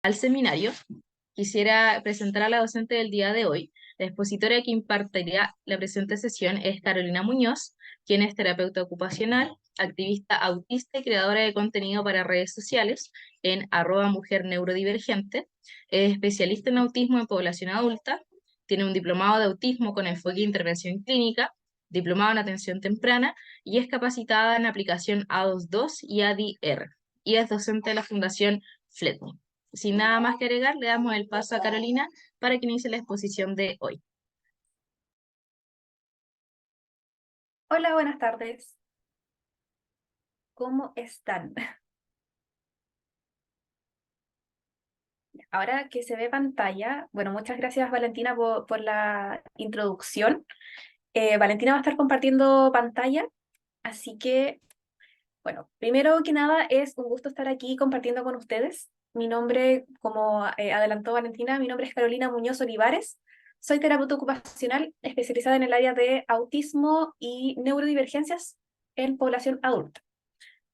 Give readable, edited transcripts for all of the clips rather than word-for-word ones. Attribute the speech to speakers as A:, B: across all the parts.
A: Al seminario, quisiera presentar a la docente del día de hoy. La expositora que impartirá la presente sesión es Carolina Muñoz, quien es terapeuta ocupacional, activista autista y creadora de contenido para redes sociales en @mujer neurodivergente. Es especialista en autismo en población adulta, tiene un diplomado de autismo con enfoque de intervención clínica, diplomado en atención temprana y es capacitada en aplicación A22 y ADR. Y es docente de la Fundación FLETMO. Sin nada más que agregar, le damos el paso a Carolina para que inicie la exposición de hoy.
B: Hola, buenas tardes. ¿Cómo están? Ahora que se ve pantalla, bueno, muchas gracias Valentina por la introducción. Valentina va a estar compartiendo pantalla, así que, bueno, primero que nada es un gusto estar aquí compartiendo con ustedes. Mi nombre, como adelantó Valentina, mi nombre es Carolina Muñoz Olivares. Soy terapeuta ocupacional especializada en el área de autismo y neurodivergencias en población adulta.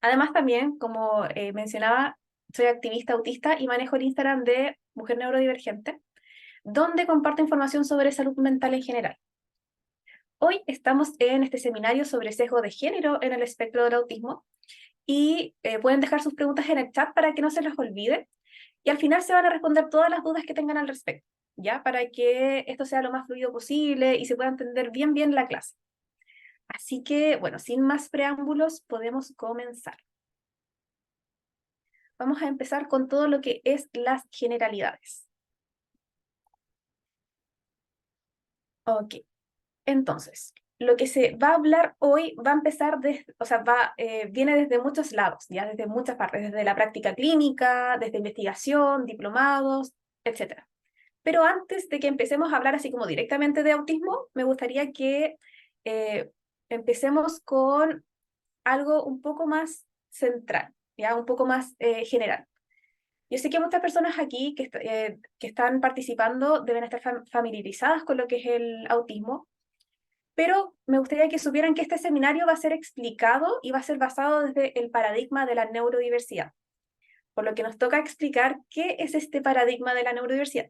B: Además, también, como mencionaba, soy activista autista y manejo el Instagram de Mujer Neurodivergente, donde comparto información sobre salud mental en general. Hoy estamos en este seminario sobre sesgo de género en el espectro del autismo y pueden dejar sus preguntas en el chat para que no se les olvide y al final se van a responder todas las dudas que tengan al respecto, ¿ya? Para que esto sea lo más fluido posible y se pueda entender bien la clase. Así que, bueno, sin más preámbulos, podemos comenzar. Vamos a empezar con todo lo que es las generalidades. Ok, entonces, lo que se va a hablar hoy va a empezar, o sea, viene desde muchos lados, ya desde muchas partes, desde la práctica clínica, desde investigación, diplomados, etcétera. Pero antes de que empecemos a hablar así como directamente de autismo, me gustaría que eh, empecemos con algo un poco más central, ya un poco más general. Yo sé que muchas personas aquí que están participando deben estar familiarizadas con lo que es el autismo, pero me gustaría que supieran que este seminario va a ser explicado y va a ser basado desde el paradigma de la neurodiversidad, por lo que nos toca explicar qué es este paradigma de la neurodiversidad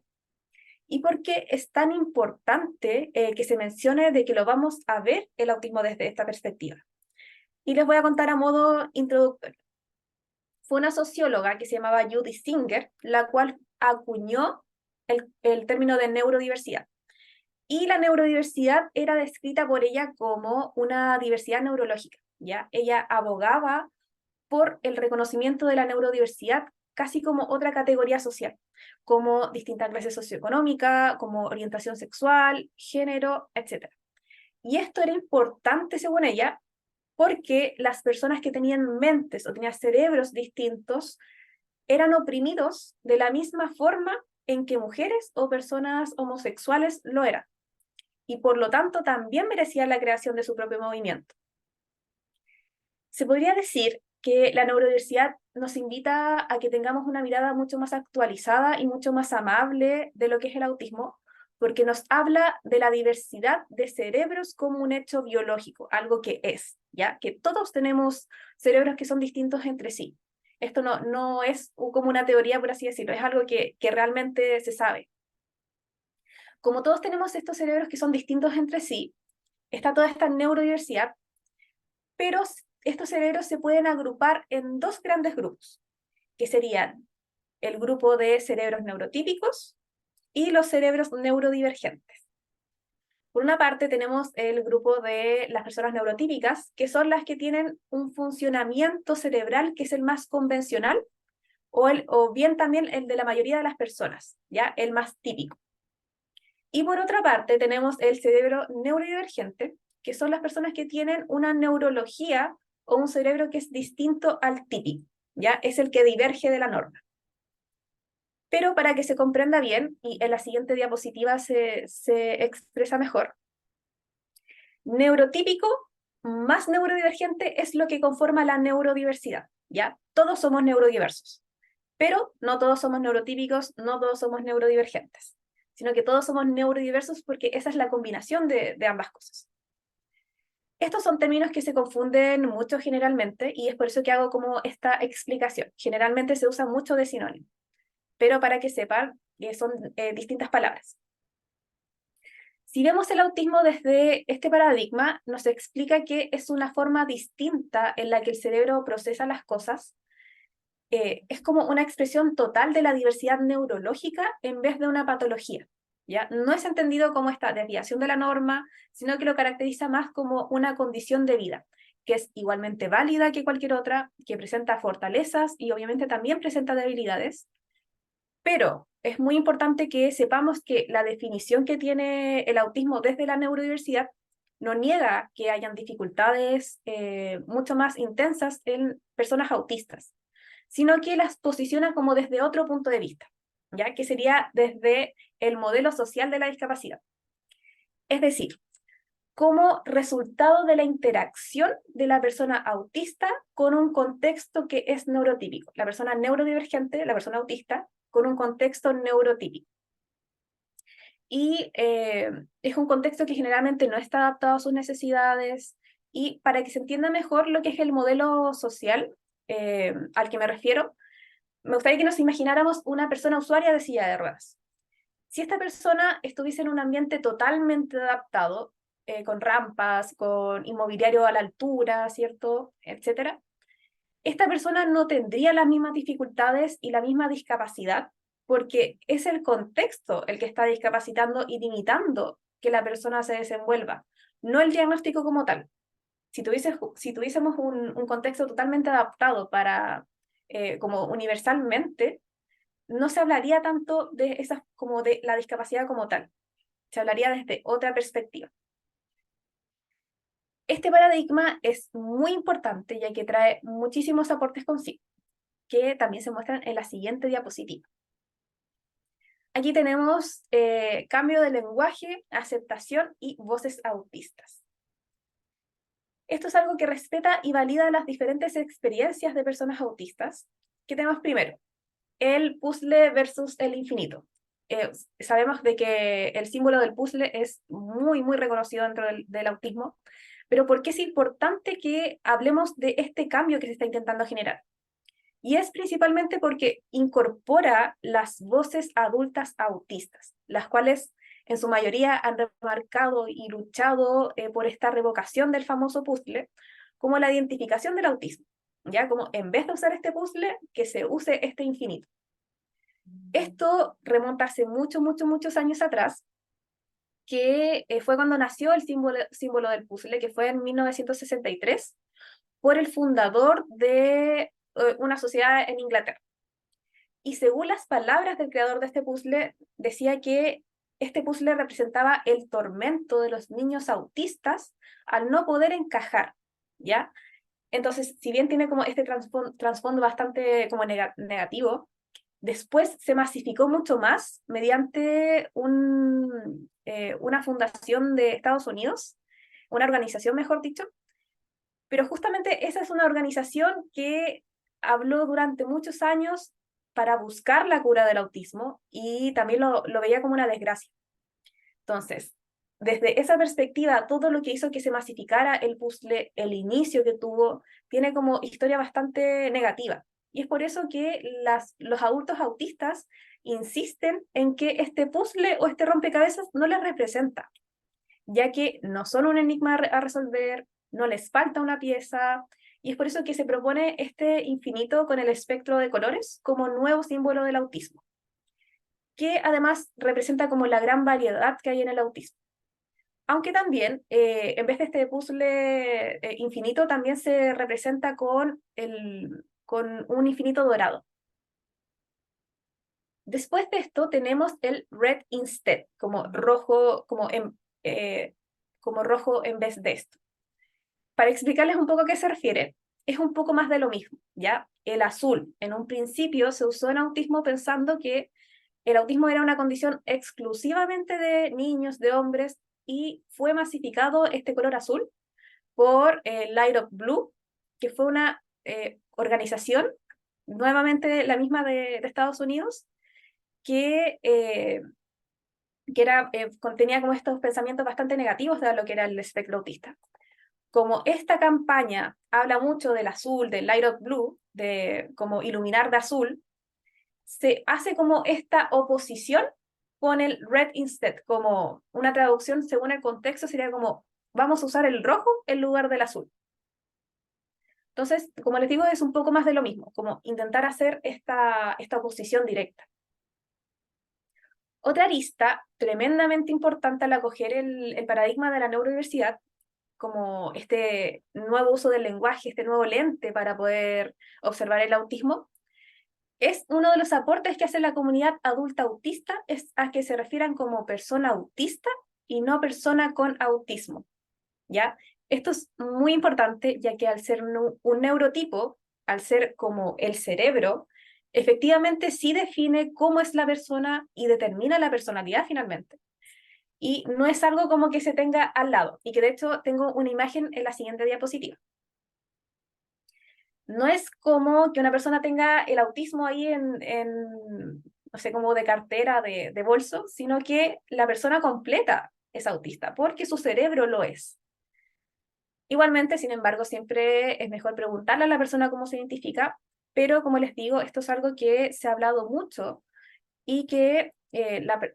B: y por qué es tan importante que se mencione de que lo vamos a ver el autismo desde esta perspectiva. Y les voy a contar a modo introductorio. Fue una socióloga que se llamaba Judy Singer, la cual acuñó el término de neurodiversidad. Y la neurodiversidad era descrita por ella como una diversidad neurológica, ¿ya? Ella abogaba por el reconocimiento de la neurodiversidad casi como otra categoría social, como distinta clase socioeconómica, como orientación sexual, género, etc. Y esto era importante, según ella, porque las personas que tenían mentes o tenían cerebros distintos eran oprimidos de la misma forma en que mujeres o personas homosexuales lo eran, y por lo tanto también merecían la creación de su propio movimiento. Se podría decir que la neurodiversidad nos invita a que tengamos una mirada mucho más actualizada y mucho más amable de lo que es el autismo, porque nos habla de la diversidad de cerebros como un hecho biológico, algo que es, ¿ya? Que todos tenemos cerebros que son distintos entre sí. Esto no es como una teoría, por así decirlo, es algo que realmente se sabe. Como todos tenemos estos cerebros que son distintos entre sí, está toda esta neurodiversidad, pero estos cerebros se pueden agrupar en dos grandes grupos, que serían el grupo de cerebros neurotípicos y los cerebros neurodivergentes. Por una parte tenemos el grupo de las personas neurotípicas, que son las que tienen un funcionamiento cerebral que es el más convencional, o bien también el de la mayoría de las personas, ¿ya? El más típico. Y por otra parte tenemos el cerebro neurodivergente, que son las personas que tienen una neurología o un cerebro que es distinto al típico, ¿ya? Es el que diverge de la norma. Pero para que se comprenda bien, y en la siguiente diapositiva se expresa mejor, neurotípico más neurodivergente es lo que conforma la neurodiversidad, ¿ya? Todos somos neurodiversos, pero no todos somos neurotípicos, no todos somos neurodivergentes, sino que todos somos neurodiversos porque esa es la combinación de ambas cosas. Estos son términos que se confunden mucho generalmente y es por eso que hago como esta explicación. Generalmente se usa mucho de sinónimo. pero para que sepan, son distintas palabras. Si vemos el autismo desde este paradigma, nos explica que es una forma distinta en la que el cerebro procesa las cosas. Es como una expresión total de la diversidad neurológica en vez de una patología. ¿Ya? No es entendido como esta desviación de la norma, sino que lo caracteriza más como una condición de vida, que es igualmente válida que cualquier otra, que presenta fortalezas y obviamente también presenta debilidades, pero es muy importante que sepamos que la definición que tiene el autismo desde la neurodiversidad no niega que hayan dificultades mucho más intensas en personas autistas, sino que las posiciona como desde otro punto de vista, ¿ya? Que sería desde el modelo social de la discapacidad. Es decir, como resultado de la interacción de la persona autista con un contexto que es neurotípico. La persona neurodivergente, la persona autista, con un contexto neurotípico. Y es un contexto que generalmente no está adaptado a sus necesidades. Y para que se entienda mejor lo que es el modelo social al que me refiero, me gustaría que nos imagináramos una persona usuaria de silla de ruedas. Si esta persona estuviese en un ambiente totalmente adaptado, con rampas, con inmobiliario a la altura, ¿cierto? Etcétera, esta persona no tendría las mismas dificultades y la misma discapacidad, porque es el contexto el que está discapacitando y limitando que la persona se desenvuelva, no el diagnóstico como tal. Si tuviésemos un contexto totalmente adaptado para, como universalmente, no se hablaría tanto de esas como de la discapacidad como tal, se hablaría desde otra perspectiva. Este paradigma es muy importante ya que trae muchísimos aportes consigo, que también se muestran en la siguiente diapositiva. Aquí tenemos cambio de lenguaje, aceptación y voces autistas. Esto es algo que respeta y valida las diferentes experiencias de personas autistas. ¿Qué tenemos primero? El puzzle versus el infinito. Sabemos de que el símbolo del puzzle es muy, muy reconocido dentro del autismo, pero ¿por qué es importante que hablemos de este cambio que se está intentando generar? Y es principalmente porque incorpora las voces adultas autistas, las cuales en su mayoría han remarcado y luchado por esta revocación del famoso puzzle, como la identificación del autismo, ya como en vez de usar este puzzle, que se use este infinito. Esto remonta hace muchos años atrás, que fue cuando nació el símbolo del puzzle, que fue en 1963, por el fundador de una sociedad en Inglaterra. Y según las palabras del creador de este puzzle, decía que este puzzle representaba el tormento de los niños autistas al no poder encajar, ¿ya? Entonces, si bien tiene como este trasfondo bastante como negativo, después se masificó mucho más mediante una fundación de Estados Unidos, una organización, mejor dicho, pero justamente esa es una organización que habló durante muchos años para buscar la cura del autismo y también lo veía como una desgracia. Entonces, desde esa perspectiva, todo lo que hizo que se masificara el puzzle, el inicio que tuvo, tiene como historia bastante negativa. Y es por eso que los adultos autistas insisten en que este puzzle o este rompecabezas no les representa, ya que no son un enigma a resolver, no les falta una pieza, y es por eso que se propone este infinito con el espectro de colores como nuevo símbolo del autismo, que además representa como la gran variedad que hay en el autismo. Aunque también, en vez de este puzzle infinito, también se representa con un infinito dorado. Después de esto tenemos el red instead, como rojo, como rojo en vez de esto. Para explicarles un poco a qué se refiere, es un poco más de lo mismo, ¿ya? El azul, en un principio se usó en autismo pensando que el autismo era una condición exclusivamente de niños, de hombres, y fue masificado este color azul por Light Up Blue, que fue una organización, nuevamente la misma de Estados Unidos, que contenía como estos pensamientos bastante negativos de lo que era el espectro autista. Como esta campaña habla mucho del azul, del light of blue, de como iluminar de azul, se hace como esta oposición con el red instead, como una traducción según el contexto sería como vamos a usar el rojo en lugar del azul. Entonces, como les digo, es un poco más de lo mismo, como intentar hacer esta oposición directa. Otra arista tremendamente importante al acoger el paradigma de la neurodiversidad, como este nuevo uso del lenguaje, este nuevo lente para poder observar el autismo, es uno de los aportes que hace la comunidad adulta autista, es a que se refieran como persona autista y no persona con autismo, ¿ya? Esto es muy importante, ya que al ser un neurotipo, al ser como el cerebro, efectivamente sí define cómo es la persona y determina la personalidad finalmente. Y no es algo como que se tenga al lado, y que de hecho tengo una imagen en la siguiente diapositiva. No es como que una persona tenga el autismo ahí no sé, como de cartera, de bolso, sino que la persona completa es autista, porque su cerebro lo es. Igualmente, sin embargo, siempre es mejor preguntarle a la persona cómo se identifica, pero como les digo, esto es algo que se ha hablado mucho y que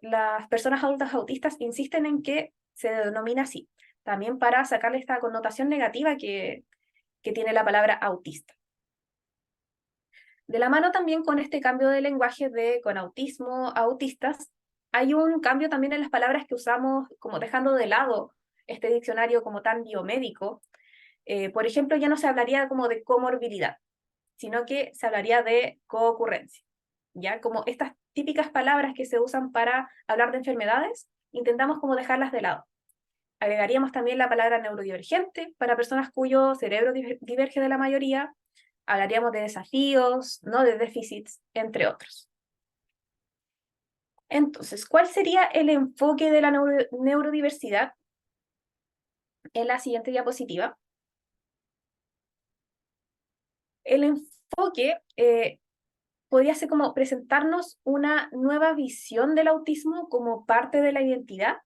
B: las personas adultas autistas insisten en que se denomina así, también para sacarle esta connotación negativa que tiene la palabra autista. De la mano también con este cambio de lenguaje de con autismo a autistas, hay un cambio también en las palabras que usamos, como dejando de lado este diccionario como tan biomédico. Por ejemplo, ya no se hablaría como de comorbilidad, sino que se hablaría de coocurrencia. ¿Ya? Como estas típicas palabras que se usan para hablar de enfermedades, intentamos como dejarlas de lado. Agregaríamos también la palabra neurodivergente para personas cuyo cerebro diverge de la mayoría. Hablaríamos de desafíos, no de déficits, entre otros. Entonces, ¿cuál sería el enfoque de la neurodiversidad? En la siguiente diapositiva. El enfoque podría ser como presentarnos una nueva visión del autismo como parte de la identidad,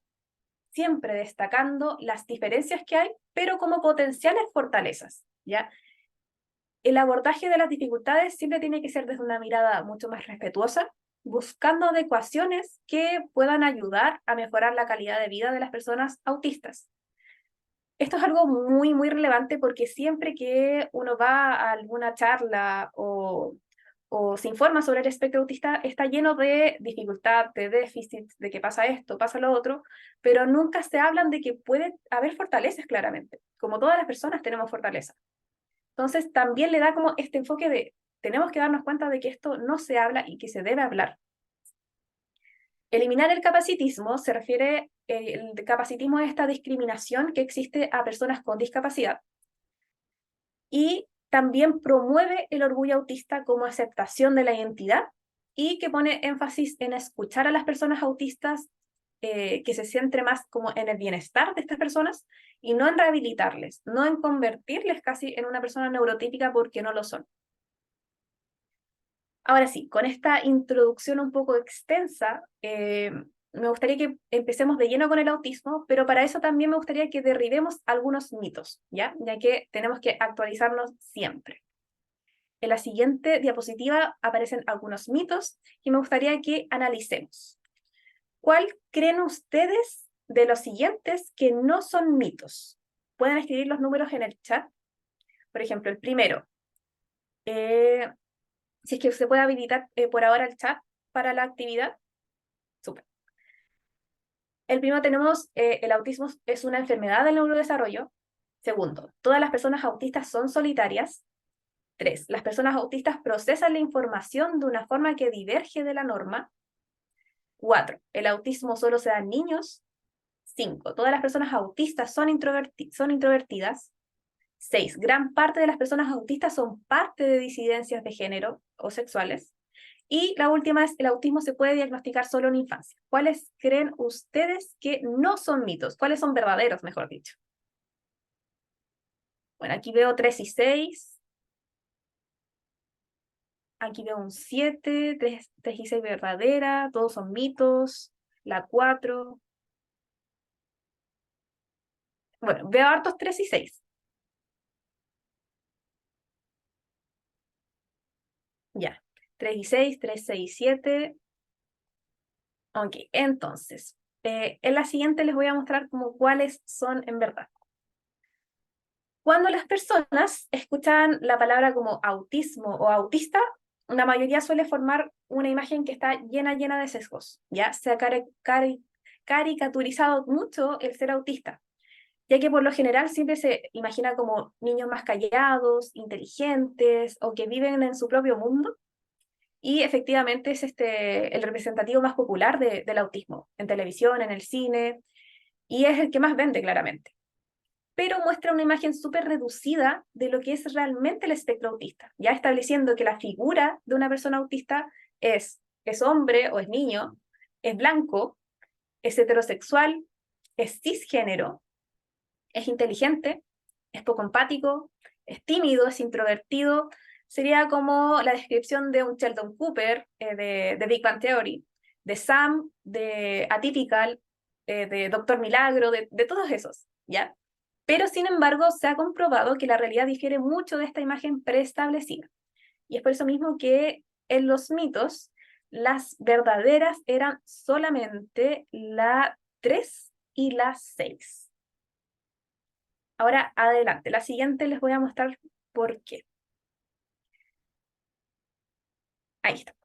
B: siempre destacando las diferencias que hay, pero como potenciales fortalezas, ¿ya? El abordaje de las dificultades siempre tiene que ser desde una mirada mucho más respetuosa, buscando adecuaciones que puedan ayudar a mejorar la calidad de vida de las personas autistas. Esto es algo muy, muy relevante porque siempre que uno va a alguna charla o se informa sobre el espectro autista, está lleno de dificultad, de déficit, de que pasa esto, pasa lo otro, pero nunca se hablan de que puede haber fortalezas claramente. Como todas las personas tenemos fortalezas. Entonces también le da como este enfoque de tenemos que darnos cuenta de que esto no se habla y que se debe hablar. Eliminar el capacitismo se refiere, el capacitismo es esta discriminación que existe a personas con discapacidad y también promueve el orgullo autista como aceptación de la identidad y que pone énfasis en escuchar a las personas autistas, que se centre más como en el bienestar de estas personas y no en rehabilitarles, no en convertirles casi en una persona neurotípica porque no lo son. Ahora sí, con esta introducción un poco extensa, me gustaría que empecemos de lleno con el autismo, pero para eso también me gustaría que derribemos algunos mitos, ¿ya? Ya que tenemos que actualizarnos siempre. En la siguiente diapositiva aparecen algunos mitos y me gustaría que analicemos. ¿Cuál creen ustedes de los siguientes que no son mitos? Pueden escribir los números en el chat. Por ejemplo, el primero. Si es que se puede habilitar por ahora el chat para la actividad. Súper. El primero tenemos, el autismo es una enfermedad del neurodesarrollo. Segundo, todas las personas autistas son solitarias. 3, las personas autistas procesan la información de una forma que diverge de la norma. 4, el autismo solo se da en niños. 5, todas las personas autistas son introvertidas. 6, gran parte de las personas autistas son parte de disidencias de género o sexuales. Y la última es, el autismo se puede diagnosticar solo en infancia. ¿Cuáles creen ustedes que no son mitos? ¿Cuáles son verdaderos, mejor dicho? Bueno, aquí veo 3 y 6. Aquí veo un 7, 3 y 6 verdadera, todos son mitos. La 4. Bueno, veo hartos 3 y 6. Ya. 3 y 6, 3, 6 y 7. Ok, entonces, en la siguiente les voy a mostrar como cuáles son en verdad. Cuando las personas escuchan la palabra como autismo o autista, la mayoría suele formar una imagen que está llena de sesgos, ¿ya? Se ha caricaturizado mucho el ser autista, ya que por lo general siempre se imagina como niños más callados, inteligentes o que viven en su propio mundo, y efectivamente es el representativo más popular del autismo, en televisión, en el cine, y es el que más vende claramente, pero muestra una imagen súper reducida de lo que es realmente el espectro autista, ya estableciendo que la figura de una persona autista es hombre o es niño, es blanco, es heterosexual, es cisgénero, es inteligente, es poco empático, es tímido, es introvertido. Sería como la descripción de un Sheldon Cooper de Big Bang Theory, de Sam, de Atypical, de Doctor Milagro, de todos esos, ¿ya? Pero sin embargo se ha comprobado que la realidad difiere mucho de esta imagen preestablecida. Y es por eso mismo que en los mitos las verdaderas eran solamente la 3 y la 6. Ahora, adelante. La siguiente les voy a mostrar por qué. Ahí está.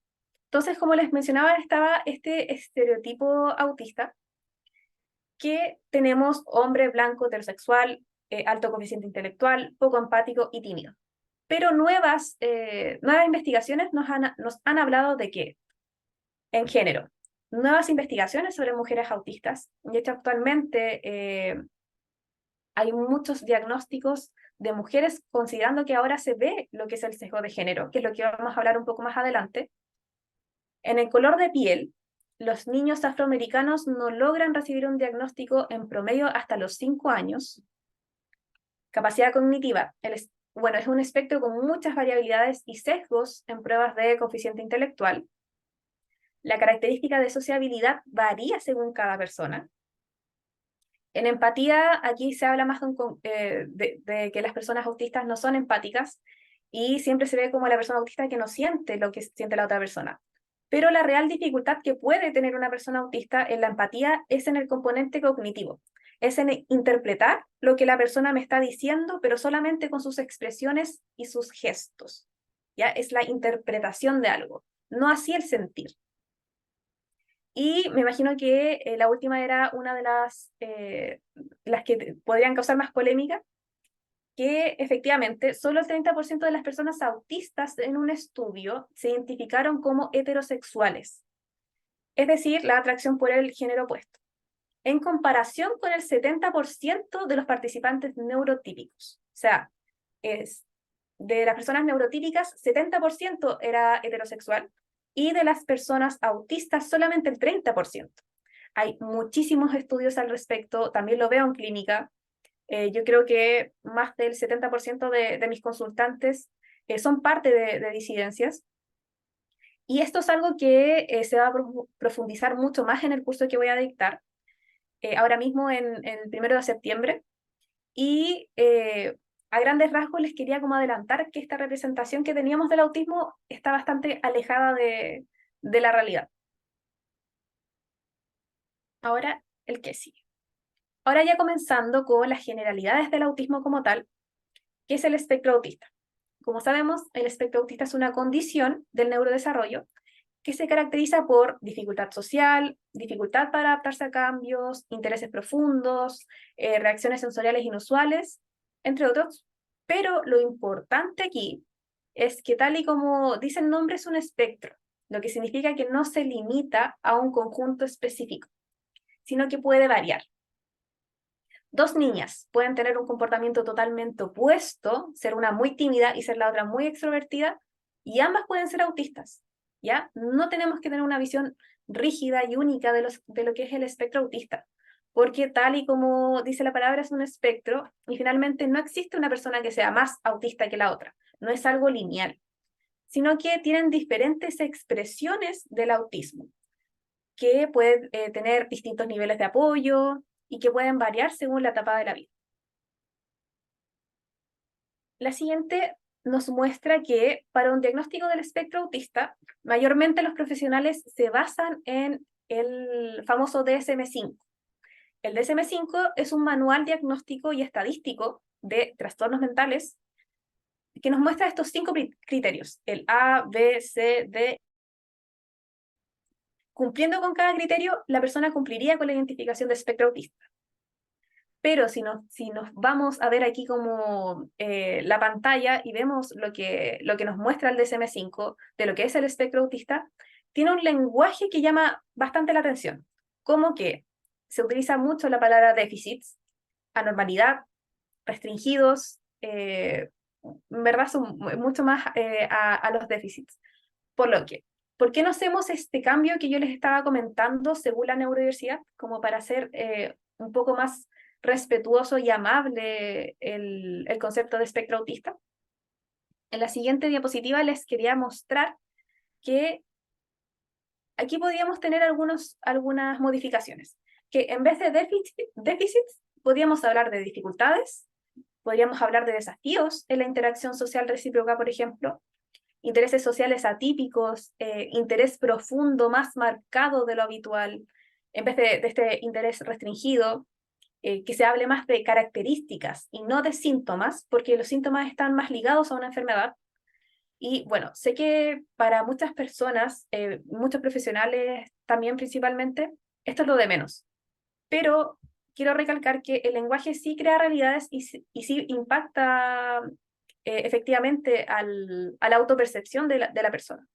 B: Entonces, como les mencionaba, estaba este estereotipo autista que tenemos hombre blanco, heterosexual, alto coeficiente intelectual, poco empático y tímido. Pero nuevas investigaciones nos han hablado de que, en género, nuevas investigaciones sobre mujeres autistas. De hecho, actualmente hay muchos diagnósticos de mujeres considerando que ahora se ve lo que es el sesgo de género, que es lo que vamos a hablar un poco más adelante. En el color de piel, los niños afroamericanos no logran recibir un diagnóstico en promedio hasta los 5 años. Capacidad cognitiva, bueno, es un espectro con muchas variabilidades y sesgos en pruebas de coeficiente intelectual. La característica de sociabilidad varía según cada persona. En empatía, aquí se habla más de que las personas autistas no son empáticas y siempre se ve como la persona autista que no siente lo que siente la otra persona. Pero la real dificultad que puede tener una persona autista en la empatía es en el componente cognitivo, es en interpretar lo que la persona me está diciendo, pero solamente con sus expresiones y sus gestos. ¿Ya? Es la interpretación de algo, no así el sentir. Y me imagino que la última era una de las que podrían causar más polémica, que efectivamente solo el 30% de las personas autistas en un estudio se identificaron como heterosexuales, es decir, la atracción por el género opuesto, en comparación con el 70% de los participantes neurotípicos. O sea, de las personas neurotípicas, 70% era heterosexual, y de las personas autistas solamente el 30%. Hay muchísimos estudios al respecto, también lo veo en clínica. Yo creo que más del 70% de mis consultantes son parte de disidencias. Y esto es algo que se va a profundizar mucho más en el curso que voy a dictar ahora mismo en el 1 de septiembre. Y a grandes rasgos les quería como adelantar que esta representación que teníamos del autismo está bastante alejada de la realidad. Ahora, el que sigue. Ahora ya comenzando con las generalidades del autismo como tal, que es el espectro autista. Como sabemos, el espectro autista es una condición del neurodesarrollo que se caracteriza por dificultad social, dificultad para adaptarse a cambios, intereses profundos, reacciones sensoriales inusuales, entre otros. Pero lo importante aquí es que, tal y como dice el nombre, es un espectro, lo que significa que no se limita a un conjunto específico, sino que puede variar. Dos niñas pueden tener un comportamiento totalmente opuesto, ser una muy tímida y ser la otra muy extrovertida, y ambas pueden ser autistas, ¿ya? No tenemos que tener una visión rígida y única de lo que es el espectro autista, porque tal y como dice la palabra, es un espectro, y finalmente no existe una persona que sea más autista que la otra, no es algo lineal, sino que tienen diferentes expresiones del autismo, que pueden tener distintos niveles de apoyo y que pueden variar según la etapa de la vida. La siguiente nos muestra que para un diagnóstico del espectro autista, mayormente los profesionales se basan en el famoso DSM-5. El DSM-5 es un manual diagnóstico y estadístico de trastornos mentales que nos muestra estos 5 criterios, el A, B, C, D. Cumpliendo con cada criterio, la persona cumpliría con la identificación de espectro autista. Pero si nos vamos a ver aquí como la pantalla y vemos lo que nos muestra el DSM-5 de lo que es el espectro autista, tiene un lenguaje que llama bastante la atención, como que se utiliza mucho la palabra déficits, anormalidad, restringidos, en verdad son mucho más a los déficits. Por lo que, ¿por qué no hacemos este cambio que yo les estaba comentando según la neurodiversidad, como para hacer un poco más respetuoso y amable el concepto de espectro autista? En la siguiente diapositiva les quería mostrar que aquí podríamos tener algunas modificaciones, que en vez de déficits, podríamos hablar de dificultades, podríamos hablar de desafíos en la interacción social recíproca, por ejemplo, intereses sociales atípicos, interés profundo más marcado de lo habitual, en vez de este interés restringido, que se hable más de características y no de síntomas, porque los síntomas están más ligados a una enfermedad. Y bueno, sé que para muchas personas, muchos profesionales también principalmente, esto es lo de menos. Pero quiero recalcar que el lenguaje sí crea realidades y sí impacta efectivamente a la autopercepción de la persona.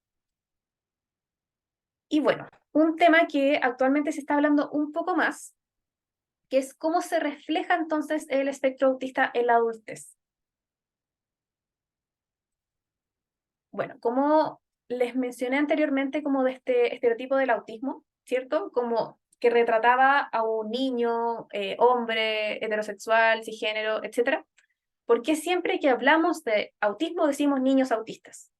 B: Y bueno, un tema que actualmente se está hablando un poco más, que es cómo se refleja entonces el espectro autista en la adultez. Bueno, como les mencioné anteriormente, como de este estereotipo del autismo, ¿cierto? Como que retrataba a un niño, hombre, heterosexual, cisgénero, etc. ¿Por qué siempre que hablamos de autismo decimos niños autistas?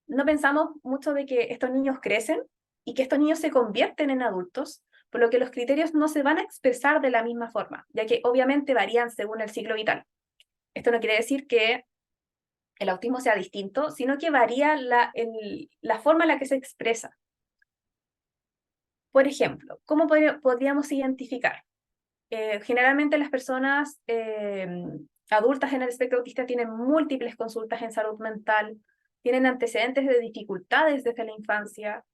B: No pensamos mucho de que estos niños crecen y que estos niños se convierten en adultos, por lo que los criterios no se van a expresar de la misma forma, ya que obviamente varían según el ciclo vital. Esto no quiere decir que el autismo sea distinto, sino que varía la forma en la que se expresa. Por ejemplo, ¿cómo podríamos identificar? Generalmente las personas adultas en el espectro autista tienen múltiples consultas en salud mental, tienen antecedentes de dificultades desde la infancia.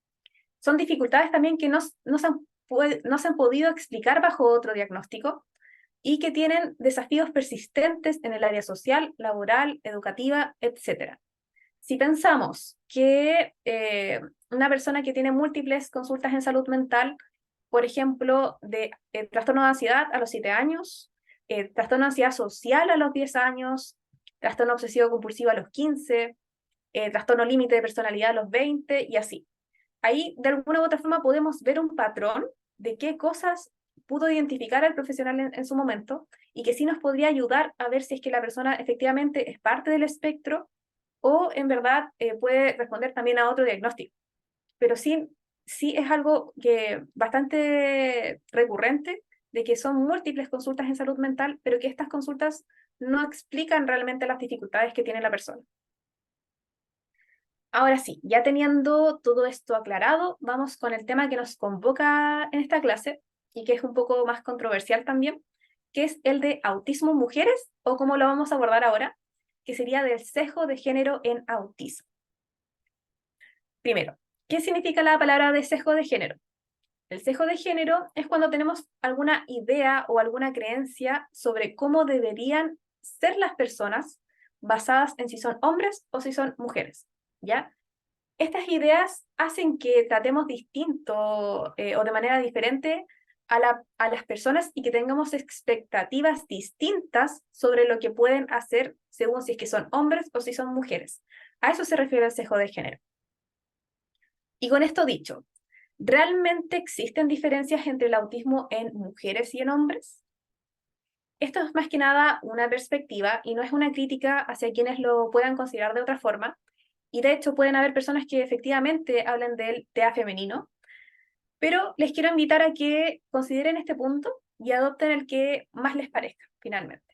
B: Son dificultades también que no se han podido explicar bajo otro diagnóstico y que tienen desafíos persistentes en el área social, laboral, educativa, etc. Si pensamos que una persona que tiene múltiples consultas en salud mental, por ejemplo, de trastorno de ansiedad a los 7 años, trastorno de ansiedad social a los 10 años, trastorno obsesivo compulsivo a los 15, trastorno límite de personalidad a los 20 y así. Ahí, de alguna u otra forma, podemos ver un patrón de qué cosas pudo identificar el profesional en su momento y que sí nos podría ayudar a ver si es que la persona efectivamente es parte del espectro o en verdad puede responder también a otro diagnóstico. Pero sí es algo que bastante recurrente, de que son múltiples consultas en salud mental, pero que estas consultas no explican realmente las dificultades que tiene la persona. Ahora sí, ya teniendo todo esto aclarado, vamos con el tema que nos convoca en esta clase y que es un poco más controversial también, que es el de autismo en mujeres, o como lo vamos a abordar ahora, que sería del sesgo de género en autismo. Primero, ¿qué significa la palabra de sesgo de género? El sesgo de género es cuando tenemos alguna idea o alguna creencia sobre cómo deberían ser las personas basadas en si son hombres o si son mujeres, ¿ya? Estas ideas hacen que tratemos distinto o de manera diferente a las personas y que tengamos expectativas distintas sobre lo que pueden hacer según si es que son hombres o si son mujeres. A eso se refiere el sesgo de género. Y con esto dicho, ¿realmente existen diferencias entre el autismo en mujeres y en hombres? Esto es más que nada una perspectiva y no es una crítica hacia quienes lo puedan considerar de otra forma. Y de hecho pueden haber personas que efectivamente hablen del TEA femenino, pero les quiero invitar a que consideren este punto y adopten el que más les parezca, finalmente.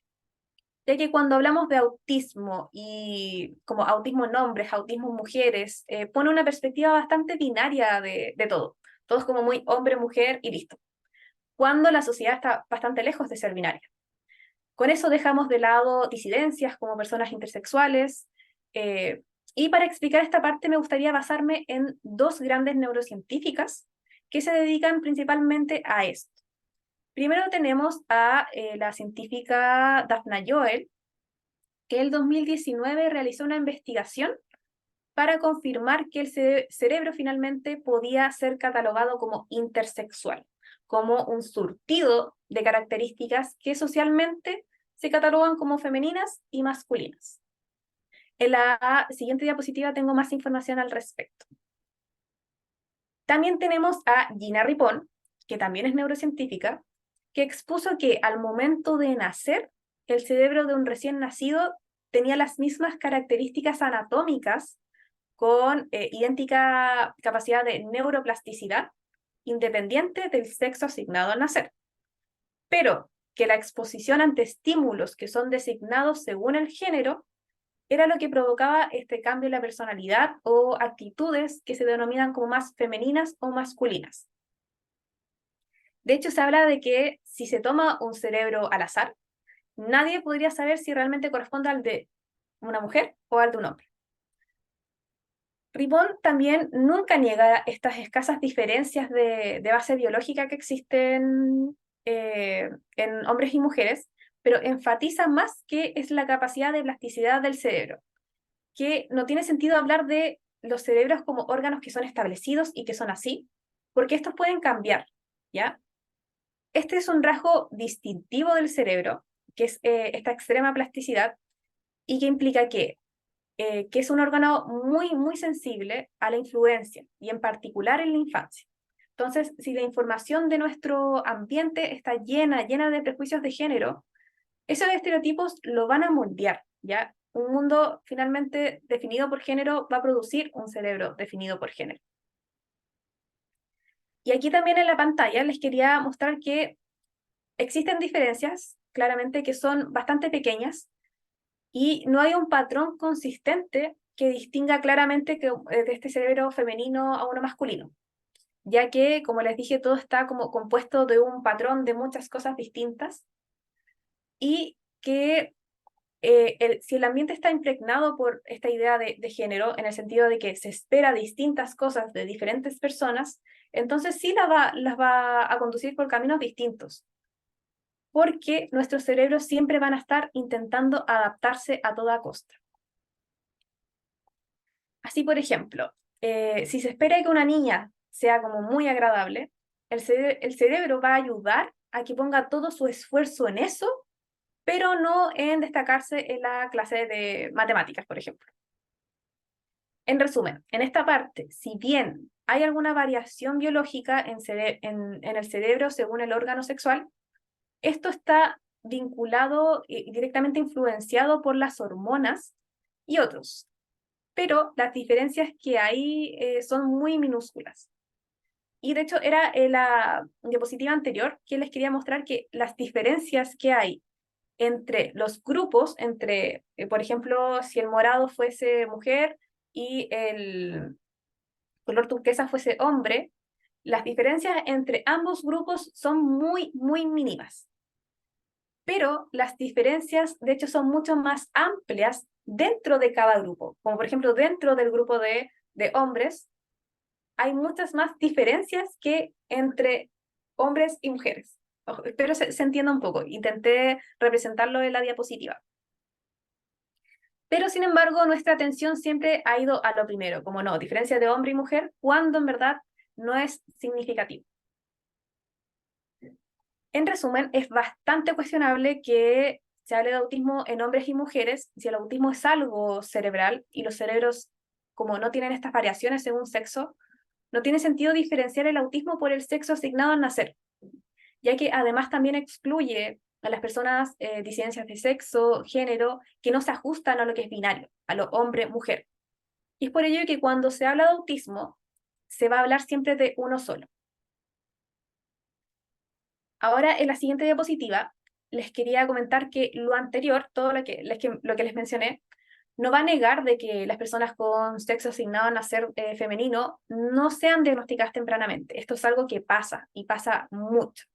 B: ya que cuando hablamos de autismo y como autismo en hombres, autismo en mujeres, pone una perspectiva bastante binaria de todo. Todo es como muy hombre, mujer y listo. Cuando la sociedad está bastante lejos de ser binaria. Con eso dejamos de lado disidencias como personas intersexuales. eh, y para explicar esta parte me gustaría basarme en dos grandes neurocientíficas que se dedican principalmente a esto. Primero tenemos a la científica Daphna Joel, que en el 2019 realizó una investigación para confirmar que el cerebro finalmente podía ser catalogado como intersexual, como un surtido de características que socialmente se catalogan como femeninas y masculinas. En la siguiente diapositiva tengo más información al respecto. También tenemos a Gina Ripon, que también es neurocientífica, que expuso que al momento de nacer, el cerebro de un recién nacido tenía las mismas características anatómicas con idéntica capacidad de neuroplasticidad, independiente del sexo asignado al nacer. Pero que la exposición ante estímulos que son designados según el género era lo que provocaba este cambio en la personalidad o actitudes que se denominan como más femeninas o masculinas. De hecho, se habla de que si se toma un cerebro al azar, nadie podría saber si realmente corresponde al de una mujer o al de un hombre. Ripon también nunca niega estas escasas diferencias de base biológica que existen en hombres y mujeres, pero enfatiza más que es la capacidad de plasticidad del cerebro, que no tiene sentido hablar de los cerebros como órganos que son establecidos y que son así, porque estos pueden cambiar, ¿ya? Este es un rasgo distintivo del cerebro, que es esta extrema plasticidad, y que implica que es un órgano muy, muy sensible a la influencia, y en particular en la infancia. Entonces, si la información de nuestro ambiente está llena de prejuicios de género, esos estereotipos lo van a moldear, ¿ya? Un mundo finalmente definido por género va a producir un cerebro definido por género. Y aquí también en la pantalla les quería mostrar que existen diferencias, claramente, que son bastante pequeñas, y no hay un patrón consistente que distinga claramente de este cerebro femenino a uno masculino, ya que, como les dije, todo está como compuesto de un patrón de muchas cosas distintas, y que si el ambiente está impregnado por esta idea de género, en el sentido de que se espera distintas cosas de diferentes personas, entonces sí las va a conducir por caminos distintos, porque nuestros cerebros siempre van a estar intentando adaptarse a toda costa. Así, por ejemplo, si se espera que una niña sea como muy agradable, el cerebro va a ayudar a que ponga todo su esfuerzo en eso, pero no en destacarse en la clase de matemáticas, por ejemplo. En resumen, en esta parte, si bien hay alguna variación biológica en el cerebro según el órgano sexual, esto está vinculado y directamente influenciado por las hormonas y otros, pero las diferencias que hay son muy minúsculas. Y de hecho era en la diapositiva anterior que les quería mostrar que las diferencias que hay entre los grupos, entre, por ejemplo, si el morado fuese mujer y el color turquesa fuese hombre, las diferencias entre ambos grupos son muy, muy mínimas. Pero las diferencias, de hecho, son mucho más amplias dentro de cada grupo. Como por ejemplo, dentro del grupo de hombres, hay muchas más diferencias que entre hombres y mujeres. Espero se entienda un poco. Intenté representarlo en la diapositiva. Pero sin embargo, nuestra atención siempre ha ido a lo primero, como no, diferencia de hombre y mujer, cuando en verdad no es significativo. En resumen, es bastante cuestionable que se hable de autismo en hombres y mujeres si el autismo es algo cerebral y los cerebros, como no tienen estas variaciones según sexo, no tiene sentido diferenciar el autismo por el sexo asignado al nacer, ya que además también excluye a las personas disidencias de sexo, género, que no se ajustan a lo que es binario, a lo hombre-mujer. Y es por ello que cuando se habla de autismo, se va a hablar siempre de uno solo. Ahora, en la siguiente diapositiva, les quería comentar que lo anterior, todo lo que les mencioné, no va a negar de que las personas con sexo asignado a nacer femenino no sean diagnosticadas tempranamente. Esto es algo que pasa y pasa mucho.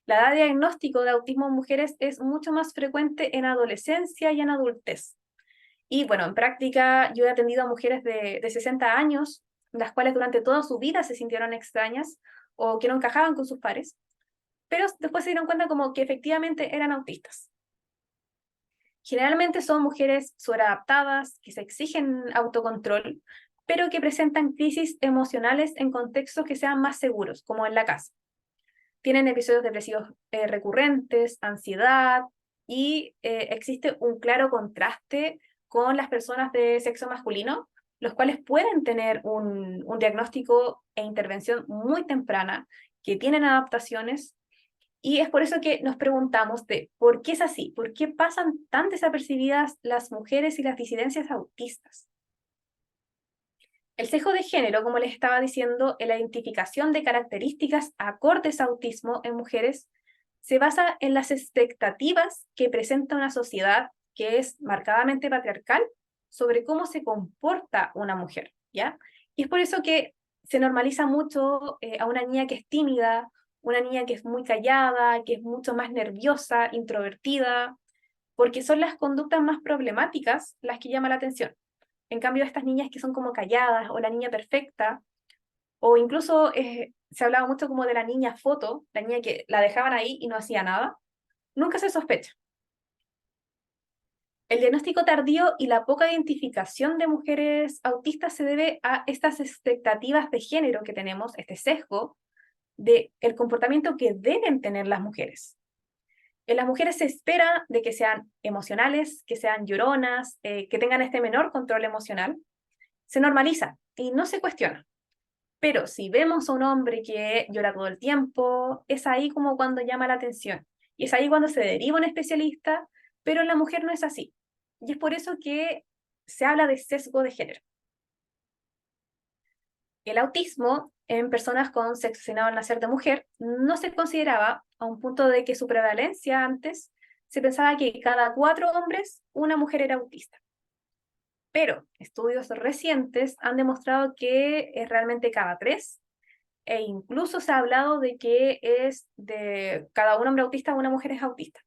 B: La edad de diagnóstico de autismo en mujeres es mucho más frecuente en adolescencia y en adultez. Y bueno, en práctica yo he atendido a mujeres de 60 años, las cuales durante toda su vida se sintieron extrañas o que no encajaban con sus pares, pero después se dieron cuenta como que efectivamente eran autistas. Generalmente son mujeres sobreadaptadas, que se exigen autocontrol, pero que presentan crisis emocionales en contextos que sean más seguros, como en la casa. Tienen episodios depresivos recurrentes, ansiedad, y existe un claro contraste con las personas de sexo masculino, los cuales pueden tener un diagnóstico e intervención muy temprana, que tienen adaptaciones, y es por eso que nos preguntamos de por qué es así, por qué pasan tan desapercibidas las mujeres y las disidencias autistas. El sesgo de género, como les estaba diciendo, en la identificación de características acordes a autismo en mujeres, se basa en las expectativas que presenta una sociedad que es marcadamente patriarcal sobre cómo se comporta una mujer, ¿ya? Y es por eso que se normaliza mucho a una niña que es tímida, una niña que es muy callada, que es mucho más nerviosa, introvertida, porque son las conductas más problemáticas las que llaman la atención. En cambio, estas niñas que son como calladas, o la niña perfecta, o incluso se hablaba mucho como de la niña foto, la niña que la dejaban ahí y no hacía nada, nunca se sospecha. El diagnóstico tardío y la poca identificación de mujeres autistas se debe a estas expectativas de género que tenemos, este sesgo de el comportamiento que deben tener las mujeres. En las mujeres se espera de que sean emocionales, que sean lloronas, que tengan este menor control emocional. Se normaliza y no se cuestiona. Pero si vemos a un hombre que llora todo el tiempo, es ahí como cuando llama la atención. Y es ahí cuando se deriva un especialista, pero en la mujer no es así. Y es por eso que se habla de sesgo de género. El autismo en personas con sexo asignado al nacer de mujer no se consideraba, a un punto de que su prevalencia antes se pensaba que cada 4 hombres una mujer era autista. Pero estudios recientes han demostrado que es realmente cada 3, e incluso se ha hablado de que es de cada un hombre autista una mujer es autista.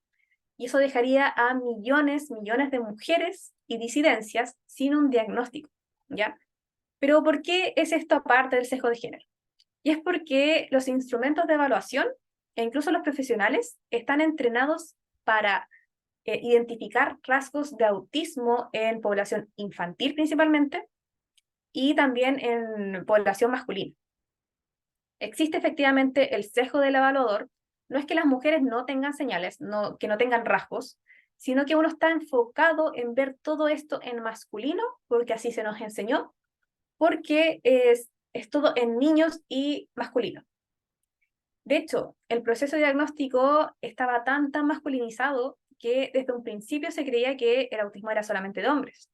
B: Y eso dejaría a millones, millones de mujeres y disidencias sin un diagnóstico, ¿ya? Pero ¿por qué es esto aparte del sesgo de género? Y es porque los instrumentos de evaluación, e incluso los profesionales, están entrenados para identificar rasgos de autismo en población infantil principalmente, y también en población masculina. Existe efectivamente el sesgo del evaluador. No es que las mujeres no tengan señales, que no tengan rasgos, sino que uno está enfocado en ver todo esto en masculino, porque así se nos enseñó, porque es todo en niños y masculino. De hecho, el proceso diagnóstico estaba tan masculinizado que desde un principio se creía que el autismo era solamente de hombres,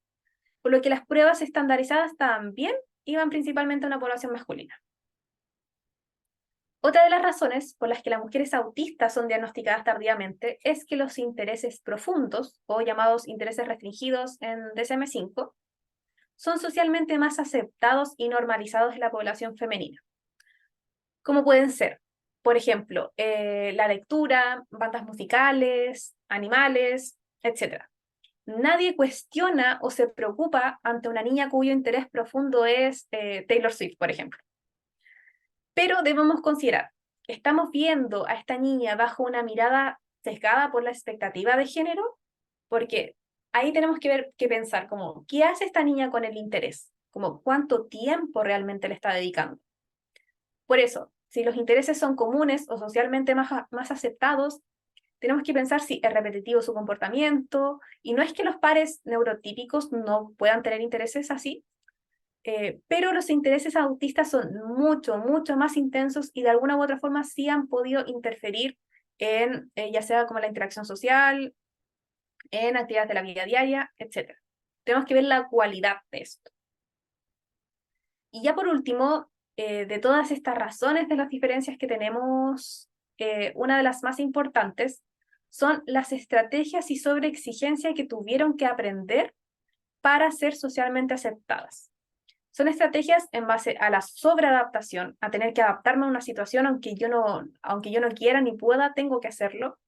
B: por lo que las pruebas estandarizadas también iban principalmente a una población masculina. Otra de las razones por las que las mujeres autistas son diagnosticadas tardíamente es que los intereses profundos, o llamados intereses restringidos en DSM-5, son socialmente más aceptados y normalizados en la población femenina. Como pueden ser, por ejemplo, la lectura, bandas musicales, animales, etc. Nadie cuestiona o se preocupa ante una niña cuyo interés profundo es Taylor Swift, por ejemplo. Pero debemos considerar, ¿estamos viendo a esta niña bajo una mirada sesgada por la expectativa de género? Porque ahí tenemos que pensar como, ¿qué hace esta niña con el interés? Como, ¿cuánto tiempo realmente le está dedicando? Por eso, si los intereses son comunes o socialmente más aceptados, tenemos que pensar si es repetitivo su comportamiento, y no es que los pares neurotípicos no puedan tener intereses así, pero los intereses autistas son mucho más intensos, y de alguna u otra forma sí han podido interferir en, ya sea como la interacción social, en actividades de la vida diaria, etc. Tenemos que ver la cualidad de esto. Y ya por último, de todas estas razones de las diferencias que tenemos, una de las más importantes son las estrategias y sobreexigencia que tuvieron que aprender para ser socialmente aceptadas. Son estrategias en base a la sobreadaptación, a tener que adaptarme a una situación aunque yo no quiera ni pueda, tengo que hacerlo,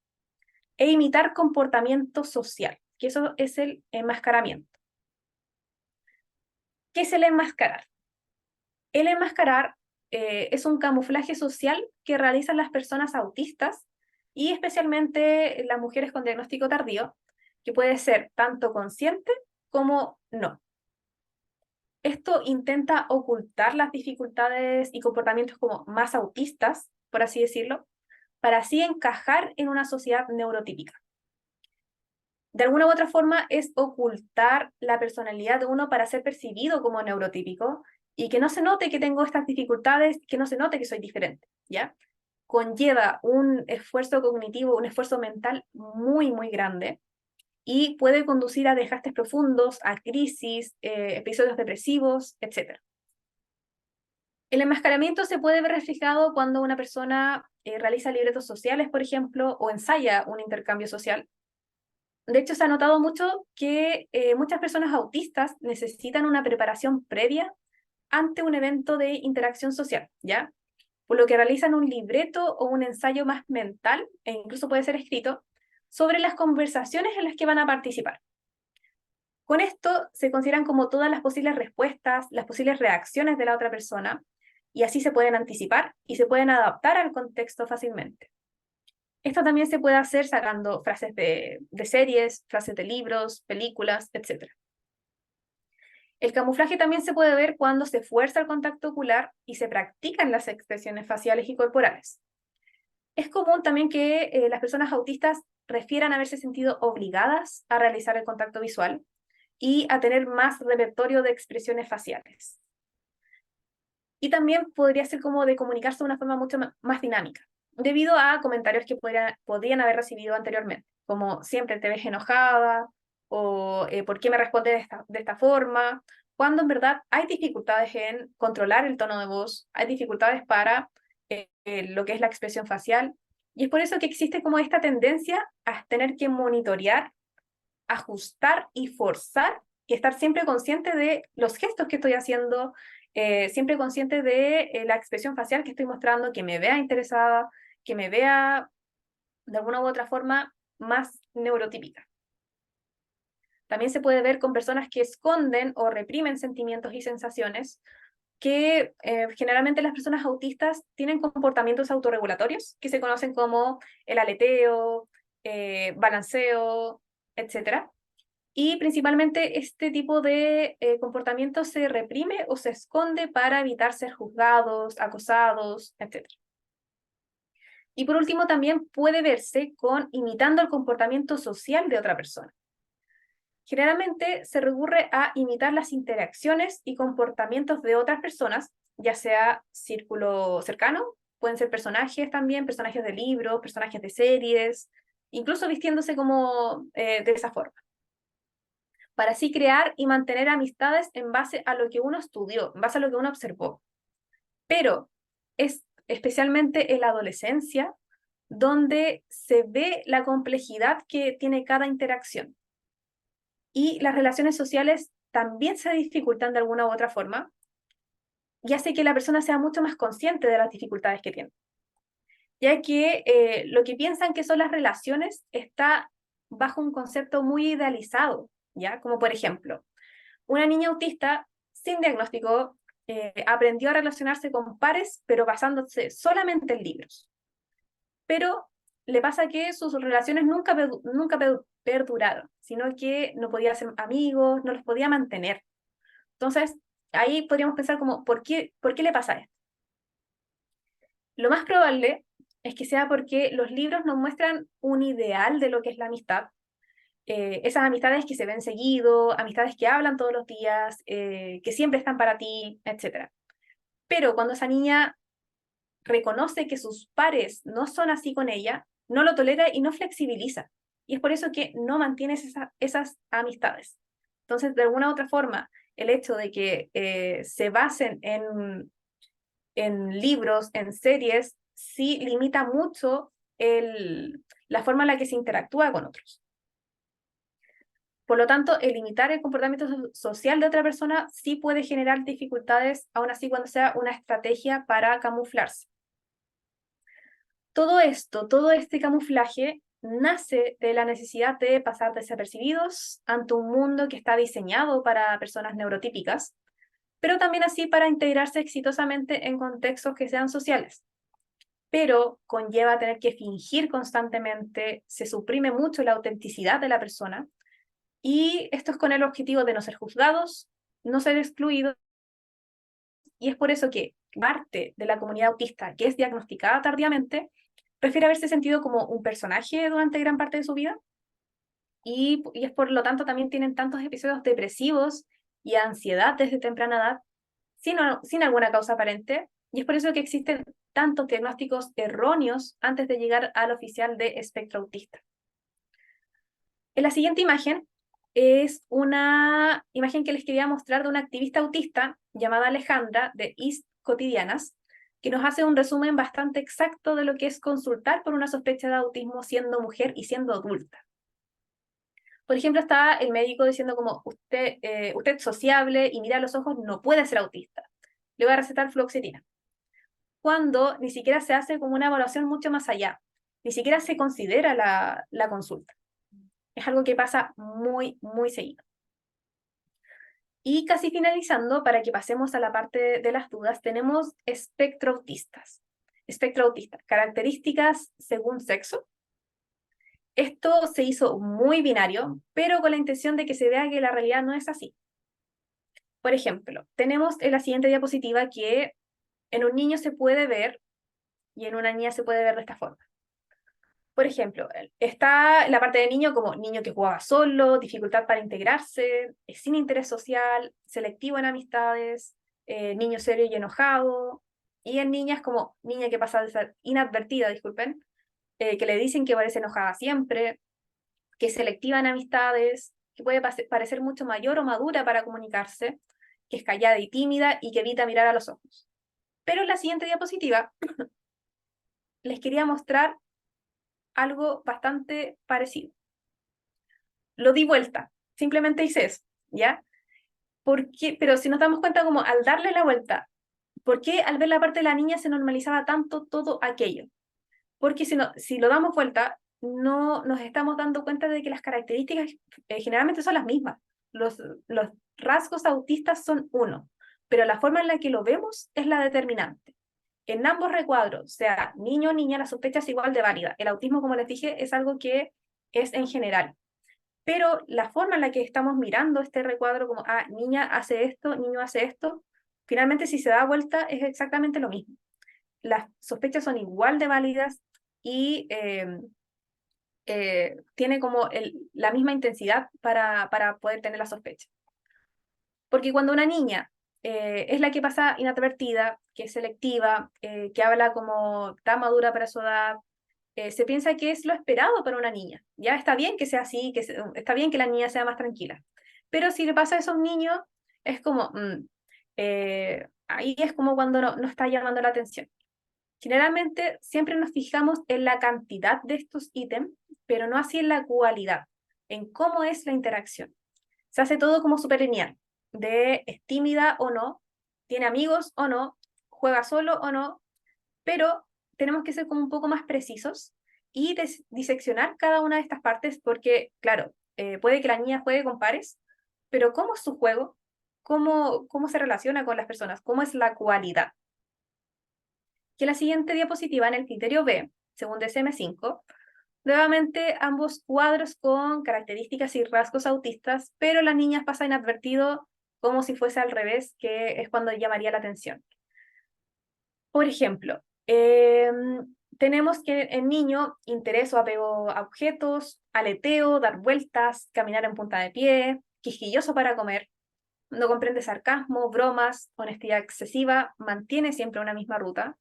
B: e imitar comportamiento social, que eso es el enmascaramiento. ¿Qué es el enmascarar? El enmascarar es un camuflaje social que realizan las personas autistas y especialmente las mujeres con diagnóstico tardío, que puede ser tanto consciente como no. Esto intenta ocultar las dificultades y comportamientos como más autistas, por así decirlo, para así encajar en una sociedad neurotípica. De alguna u otra forma es ocultar la personalidad de uno para ser percibido como neurotípico y que no se note que tengo estas dificultades, que no se note que soy diferente, ¿ya? Conlleva un esfuerzo cognitivo, un esfuerzo mental muy, muy grande y puede conducir a desgastes profundos, a crisis, episodios depresivos, etc. El enmascaramiento se puede ver reflejado cuando una persona realiza libretos sociales, por ejemplo, o ensaya un intercambio social. De hecho, se ha notado mucho que muchas personas autistas necesitan una preparación previa ante un evento de interacción social, ¿ya? Por lo que realizan un libreto o un ensayo más mental, e incluso puede ser escrito, sobre las conversaciones en las que van a participar. Con esto se consideran como todas las posibles respuestas, las posibles reacciones de la otra persona, y así se pueden anticipar y se pueden adaptar al contexto fácilmente. Esto también se puede hacer sacando frases de series, frases de libros, películas, etc. El camuflaje también se puede ver cuando se fuerza el contacto ocular y se practican las expresiones faciales y corporales. Es común también que las personas autistas refieran haberse sentido obligadas a realizar el contacto visual y a tener más repertorio de expresiones faciales. Y también podría ser como de comunicarse de una forma mucho más dinámica, debido a comentarios que podrían haber recibido anteriormente, como siempre te ves enojada, o ¿por qué me respondes de esta forma? Cuando en verdad hay dificultades en controlar el tono de voz, hay dificultades para lo que es la expresión facial, y es por eso que existe como esta tendencia a tener que monitorear, ajustar y forzar, y estar siempre consciente de los gestos que estoy haciendo, siempre consciente de la expresión facial que estoy mostrando, que me vea interesada, que me vea de alguna u otra forma más neurotípica. También se puede ver con personas que esconden o reprimen sentimientos y sensaciones, que generalmente las personas autistas tienen comportamientos autorregulatorios, que se conocen como el aleteo, balanceo, etc. Y principalmente este tipo de comportamiento se reprime o se esconde para evitar ser juzgados, acosados, etc. Y por último, también puede verse con imitando el comportamiento social de otra persona. Generalmente se recurre a imitar las interacciones y comportamientos de otras personas, ya sea círculo cercano, pueden ser personajes también, personajes de libros, personajes de series, incluso vistiéndose como de esa forma, para así crear y mantener amistades en base a lo que uno estudió, en base a lo que uno observó. Pero es especialmente en la adolescencia donde se ve la complejidad que tiene cada interacción. Y las relaciones sociales también se dificultan de alguna u otra forma, y hace que la persona sea mucho más consciente de las dificultades que tiene. Ya que lo que piensan que son las relaciones está bajo un concepto muy idealizado, ¿ya? Como por ejemplo, una niña autista sin diagnóstico aprendió a relacionarse con pares, pero basándose solamente en libros. Pero le pasa que sus relaciones nunca perduraron, sino que no podía ser amigos, no los podía mantener. Entonces, ahí podríamos pensar como, ¿por qué le pasa esto? Lo más probable es que sea porque los libros nos muestran un ideal de lo que es la amistad, esas amistades que se ven seguido, amistades que hablan todos los días, que siempre están para ti, etc. Pero cuando esa niña reconoce que sus pares no son así con ella, no lo tolera y no flexibiliza. Y es por eso que no mantiene esas amistades. Entonces, de alguna u otra forma, el hecho de que se basen en libros, en series, sí limita mucho la forma en la que se interactúa con otros. Por lo tanto, el limitar el comportamiento social de otra persona sí puede generar dificultades, aún así cuando sea una estrategia para camuflarse. Todo esto, todo este camuflaje nace de la necesidad de pasar desapercibidos ante un mundo que está diseñado para personas neurotípicas, pero también así para integrarse exitosamente en contextos que sean sociales. Pero conlleva tener que fingir constantemente, se suprime mucho la autenticidad de la persona, y esto es con el objetivo de no ser juzgados, no ser excluidos, y es por eso que parte de la comunidad autista que es diagnosticada tardíamente prefiere haberse sentido como un personaje durante gran parte de su vida, y es por lo tanto también tienen tantos episodios depresivos y ansiedad desde temprana edad, sin alguna causa aparente, y es por eso que existen tantos diagnósticos erróneos antes de llegar al oficial de espectro autista. En la siguiente imagen es una imagen que les quería mostrar de una activista autista llamada Alejandra de East Cotidianas, que nos hace un resumen bastante exacto de lo que es consultar por una sospecha de autismo siendo mujer y siendo adulta. Por ejemplo, está el médico diciendo como usted es sociable y mira a los ojos, no puede ser autista. Le voy a recetar fluoxetina. Cuando ni siquiera se hace como una evaluación mucho más allá, ni siquiera se considera la consulta. Es algo que pasa muy, muy seguido. Y casi finalizando, para que pasemos a la parte de las dudas, tenemos espectro autistas. Espectro autista, características según sexo. Esto se hizo muy binario, pero con la intención de que se vea que la realidad no es así. Por ejemplo, tenemos en la siguiente diapositiva que en un niño se puede ver y en una niña se puede ver de esta forma. Por ejemplo, está la parte de niño como niño que jugaba solo, dificultad para integrarse, sin interés social, selectivo en amistades, niño serio y enojado. Y en niñas como niña que pasa de ser inadvertida, disculpen, que le dicen que parece enojada siempre, que es selectiva en amistades, que puede parecer mucho mayor o madura para comunicarse, que es callada y tímida y que evita mirar a los ojos. Pero en la siguiente diapositiva les quería mostrar algo bastante parecido. Lo di vuelta, simplemente hice eso, ¿ya? ¿Por qué? Pero si nos damos cuenta como al darle la vuelta, ¿por qué al ver la parte de la niña se normalizaba tanto todo aquello? Porque si lo damos vuelta, no nos estamos dando cuenta de que las características generalmente son las mismas. Los rasgos autistas son uno, pero la forma en la que lo vemos es la determinante. En ambos recuadros, sea niño o niña, la sospecha es igual de válida. El autismo, como les dije, es algo que es en general. Pero la forma en la que estamos mirando este recuadro, como, niña hace esto, niño hace esto, finalmente si se da vuelta es exactamente lo mismo. Las sospechas son igual de válidas y tiene como la misma intensidad para poder tener la sospecha. Porque cuando una niña es la que pasa inadvertida, que es selectiva, que habla como tan madura para su edad, se piensa que es lo esperado para una niña. Ya está bien que sea así, está bien que la niña sea más tranquila. Pero si le pasa eso a un niño, es como, ahí es como cuando no está llamando la atención. Generalmente siempre nos fijamos en la cantidad de estos ítems, pero no así en la cualidad, en cómo es la interacción. Se hace todo como súper lineal, de es tímida o no, tiene amigos o no, juega solo o no, pero tenemos que ser como un poco más precisos y diseccionar cada una de estas partes porque, claro, puede que la niña juegue con pares, pero ¿cómo es su juego? ¿Cómo se relaciona con las personas? ¿Cómo es la cualidad? Que la siguiente diapositiva en el criterio B, según DSM-5, nuevamente ambos cuadros con características y rasgos autistas, pero las niñas pasa inadvertido como si fuese al revés, que es cuando llamaría la atención. Por ejemplo, tenemos que en niño interés o apego a objetos, aleteo, dar vueltas, caminar en punta de pie, quisquilloso para comer, no comprende sarcasmo, bromas, honestidad excesiva, mantiene siempre una misma ruta,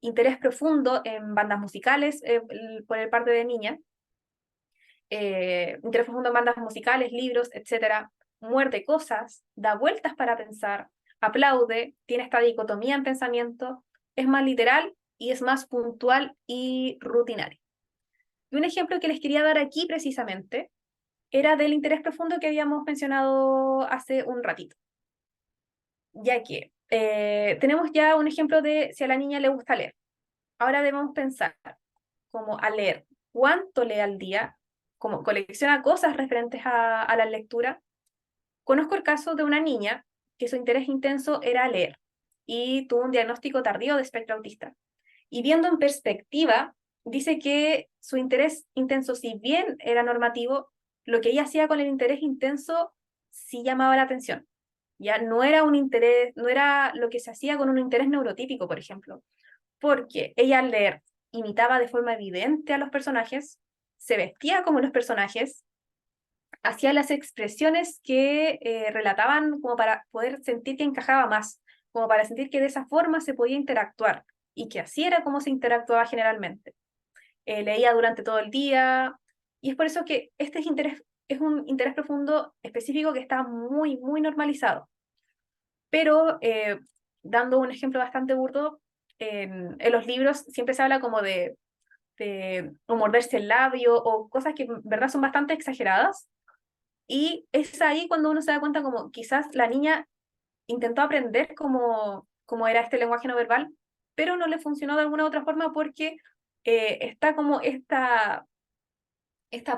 B: interés profundo en bandas musicales por el parte de niña, interés profundo en bandas musicales, libros, etcétera, muerde cosas, da vueltas para pensar, aplaude, tiene esta dicotomía en pensamiento, es más literal y es más puntual y rutinario. Y un ejemplo que les quería dar aquí precisamente era del interés profundo que habíamos mencionado hace un ratito, ya que tenemos ya un ejemplo de si a la niña le gusta leer. Ahora debemos pensar como a leer, cuánto lee al día, como colecciona cosas referentes a la lectura. Conozco el caso de una niña que su interés intenso era leer y tuvo un diagnóstico tardío de espectro autista. Y viendo en perspectiva, dice que su interés intenso, si bien era normativo, lo que ella hacía con el interés intenso sí llamaba la atención. Ya no era un interés, no era lo que se hacía con un interés neurotípico, por ejemplo, porque ella al leer imitaba de forma evidente a los personajes, se vestía como los personajes, hacía las expresiones que relataban como para poder sentir que encajaba más, como para sentir que de esa forma se podía interactuar y que así era como se interactuaba generalmente. Leía durante todo el día y es por eso que es un interés profundo específico que está muy, muy normalizado. Pero dando un ejemplo bastante burdo, en los libros siempre se habla como de o morderse el labio o cosas que en verdad son bastante exageradas y es ahí cuando uno se da cuenta como quizás la niña intentó aprender cómo era este lenguaje no verbal, pero no le funcionó de alguna otra forma porque está como esta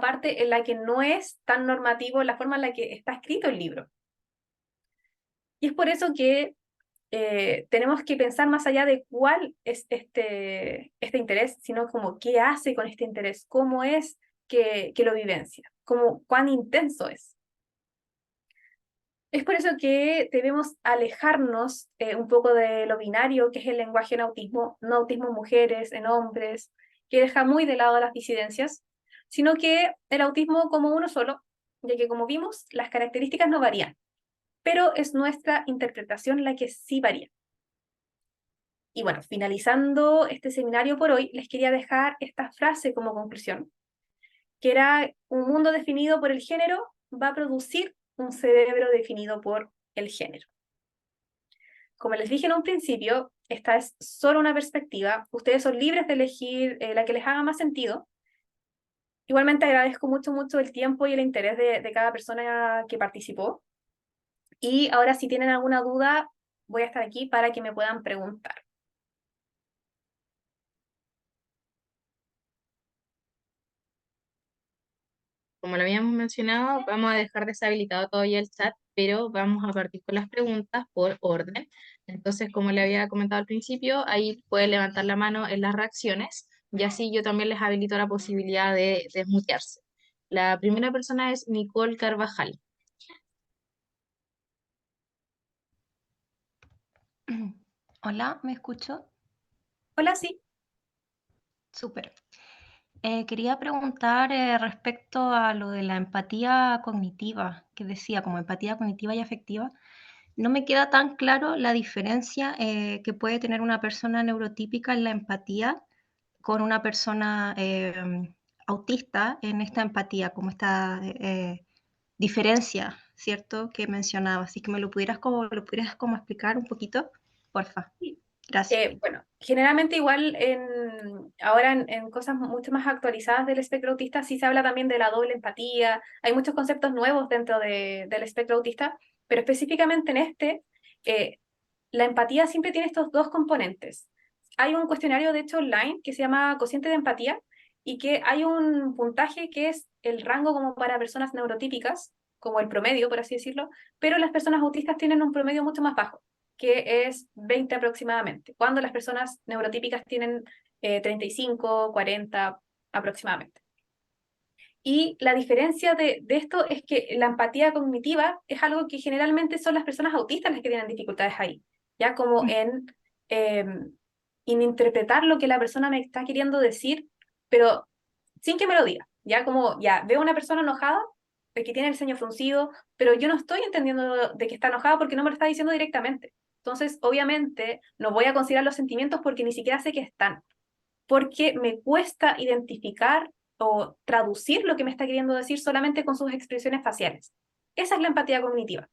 B: parte en la que no es tan normativo la forma en la que está escrito el libro. Y es por eso que tenemos que pensar más allá de cuál es este interés, sino como qué hace con este interés, cómo es que lo vivencia, cómo, cuán intenso es. Es por eso que debemos alejarnos un poco de lo binario que es el lenguaje en autismo, no autismo en mujeres, en hombres, que deja muy de lado las disidencias, sino que el autismo como uno solo, ya que como vimos, las características no varían, pero es nuestra interpretación la que sí varía. Y bueno, finalizando este seminario por hoy, les quería dejar esta frase como conclusión, que era: un mundo definido por el género va a producir un cerebro definido por el género. Como les dije en un principio, esta es solo una perspectiva. Ustedes son libres de elegir la que les haga más sentido. Igualmente agradezco mucho, mucho el tiempo y el interés de cada persona que participó. Y ahora si tienen alguna duda, voy a estar aquí para que me puedan preguntar.
A: Como lo habíamos mencionado, vamos a dejar deshabilitado todavía el chat, pero vamos a partir con las preguntas por orden. Entonces, como le había comentado al principio, ahí pueden levantar la mano en las reacciones y así yo también les habilito la posibilidad de desmutearse. La primera persona es Nicole Carvajal.
C: Hola, ¿me escucho?
B: Hola, sí.
C: Súper. Quería preguntar respecto a lo de la empatía cognitiva, que decía como empatía cognitiva y afectiva. No me queda tan claro la diferencia que puede tener una persona neurotípica en la empatía con una persona autista en esta empatía, como esta diferencia, ¿cierto? Que mencionaba. Así que lo pudieras como explicar un poquito, porfa. Gracias.
B: Bueno, generalmente igual ahora en cosas mucho más actualizadas del espectro autista sí se habla también de la doble empatía, hay muchos conceptos nuevos dentro del espectro autista, pero específicamente en eh, la empatía siempre tiene estos dos componentes. Hay un cuestionario, de hecho, online que se llama Cociente de Empatía y que hay un puntaje que es el rango como para personas neurotípicas, como el promedio, por así decirlo, pero las personas autistas tienen un promedio mucho más bajo, que es 20 aproximadamente, cuando las personas neurotípicas tienen 35, 40 aproximadamente. Y la diferencia de esto es que la empatía cognitiva es algo que generalmente son las personas autistas las que tienen dificultades ahí, ya como eh, en interpretar lo que la persona me está queriendo decir, pero sin que me lo diga, ya como ya veo una persona enojada, que tiene el ceño fruncido, pero yo no estoy entendiendo de que está enojada porque no me lo está diciendo directamente. Entonces, obviamente, no voy a considerar los sentimientos porque ni siquiera sé que están, porque me cuesta identificar o traducir lo que me está queriendo decir solamente con sus expresiones faciales. Esa es la empatía cognitiva,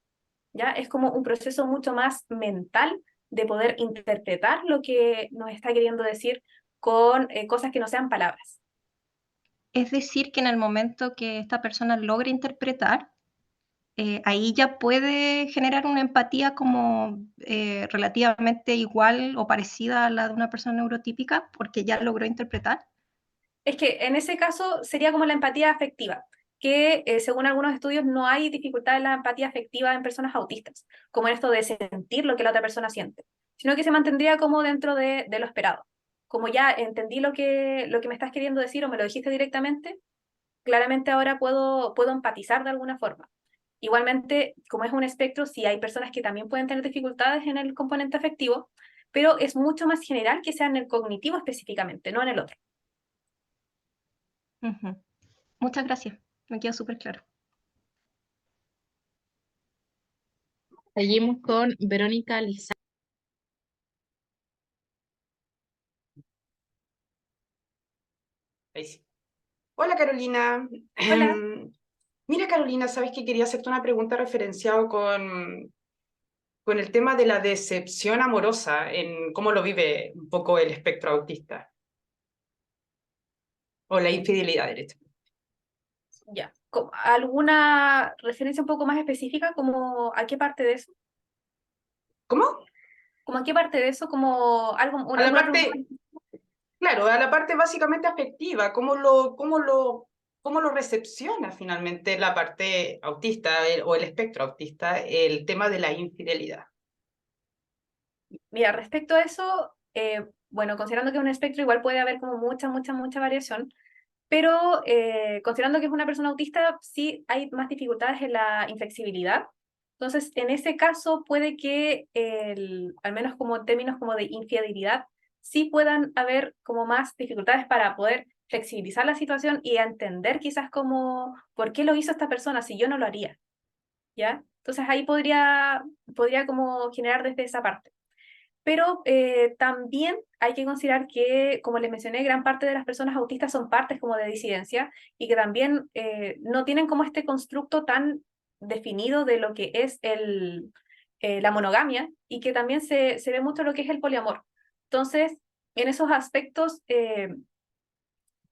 B: ¿ya? Es como un proceso mucho más mental de poder interpretar lo que nos está queriendo decir con cosas que no sean palabras.
C: Es decir, que en el momento que esta persona logra interpretar, ahí ya puede generar una empatía como relativamente igual o parecida a la de una persona neurotípica, porque ya logró interpretar.
B: Es que en ese caso sería como la empatía afectiva, que según algunos estudios no hay dificultad en la empatía afectiva en personas autistas, como en esto de sentir lo que la otra persona siente, sino que se mantendría como dentro de lo esperado. Como ya entendí lo que me estás queriendo decir o me lo dijiste directamente, claramente ahora puedo empatizar de alguna forma. Igualmente, como es un espectro, sí hay personas que también pueden tener dificultades en el componente afectivo, pero es mucho más general que sea en el cognitivo específicamente, no en el otro.
C: Ujú. Muchas gracias, me quedó súper claro.
A: Seguimos con Verónica Lizárraga.
D: Ahí sí. Hola Carolina.
B: Hola.
D: Mira Carolina, sabes que quería hacerte una pregunta referenciado con el tema de la decepción amorosa, en cómo lo vive un poco el espectro autista, o la infidelidad, derecho.
B: Ya. ¿Alguna referencia un poco más específica? ¿Como a qué parte de eso?
D: ¿Cómo?
B: ¿Como a qué parte de eso? ¿Como algo,
D: A la
B: alguna pregunta
D: parte, claro, a la parte básicamente afectiva, cómo lo recepciona finalmente la parte autista o el espectro autista, el tema de la infidelidad.
B: Mira, respecto a eso, bueno, considerando que es un espectro, igual puede haber como mucha variación, pero considerando que es una persona autista, sí hay más dificultades en la inflexibilidad. Entonces, en ese caso, puede que, al menos como en términos como de infidelidad, sí puedan haber como más dificultades para poder flexibilizar la situación y entender quizás como por qué lo hizo esta persona si yo no lo haría, ¿ya? Entonces ahí podría como generar desde esa parte. Pero también hay que considerar que, como les mencioné, gran parte de las personas autistas son partes como de disidencia y que también no tienen como este constructo tan definido de lo que es la monogamia y que también se ve mucho lo que es el poliamor. Entonces, en esos aspectos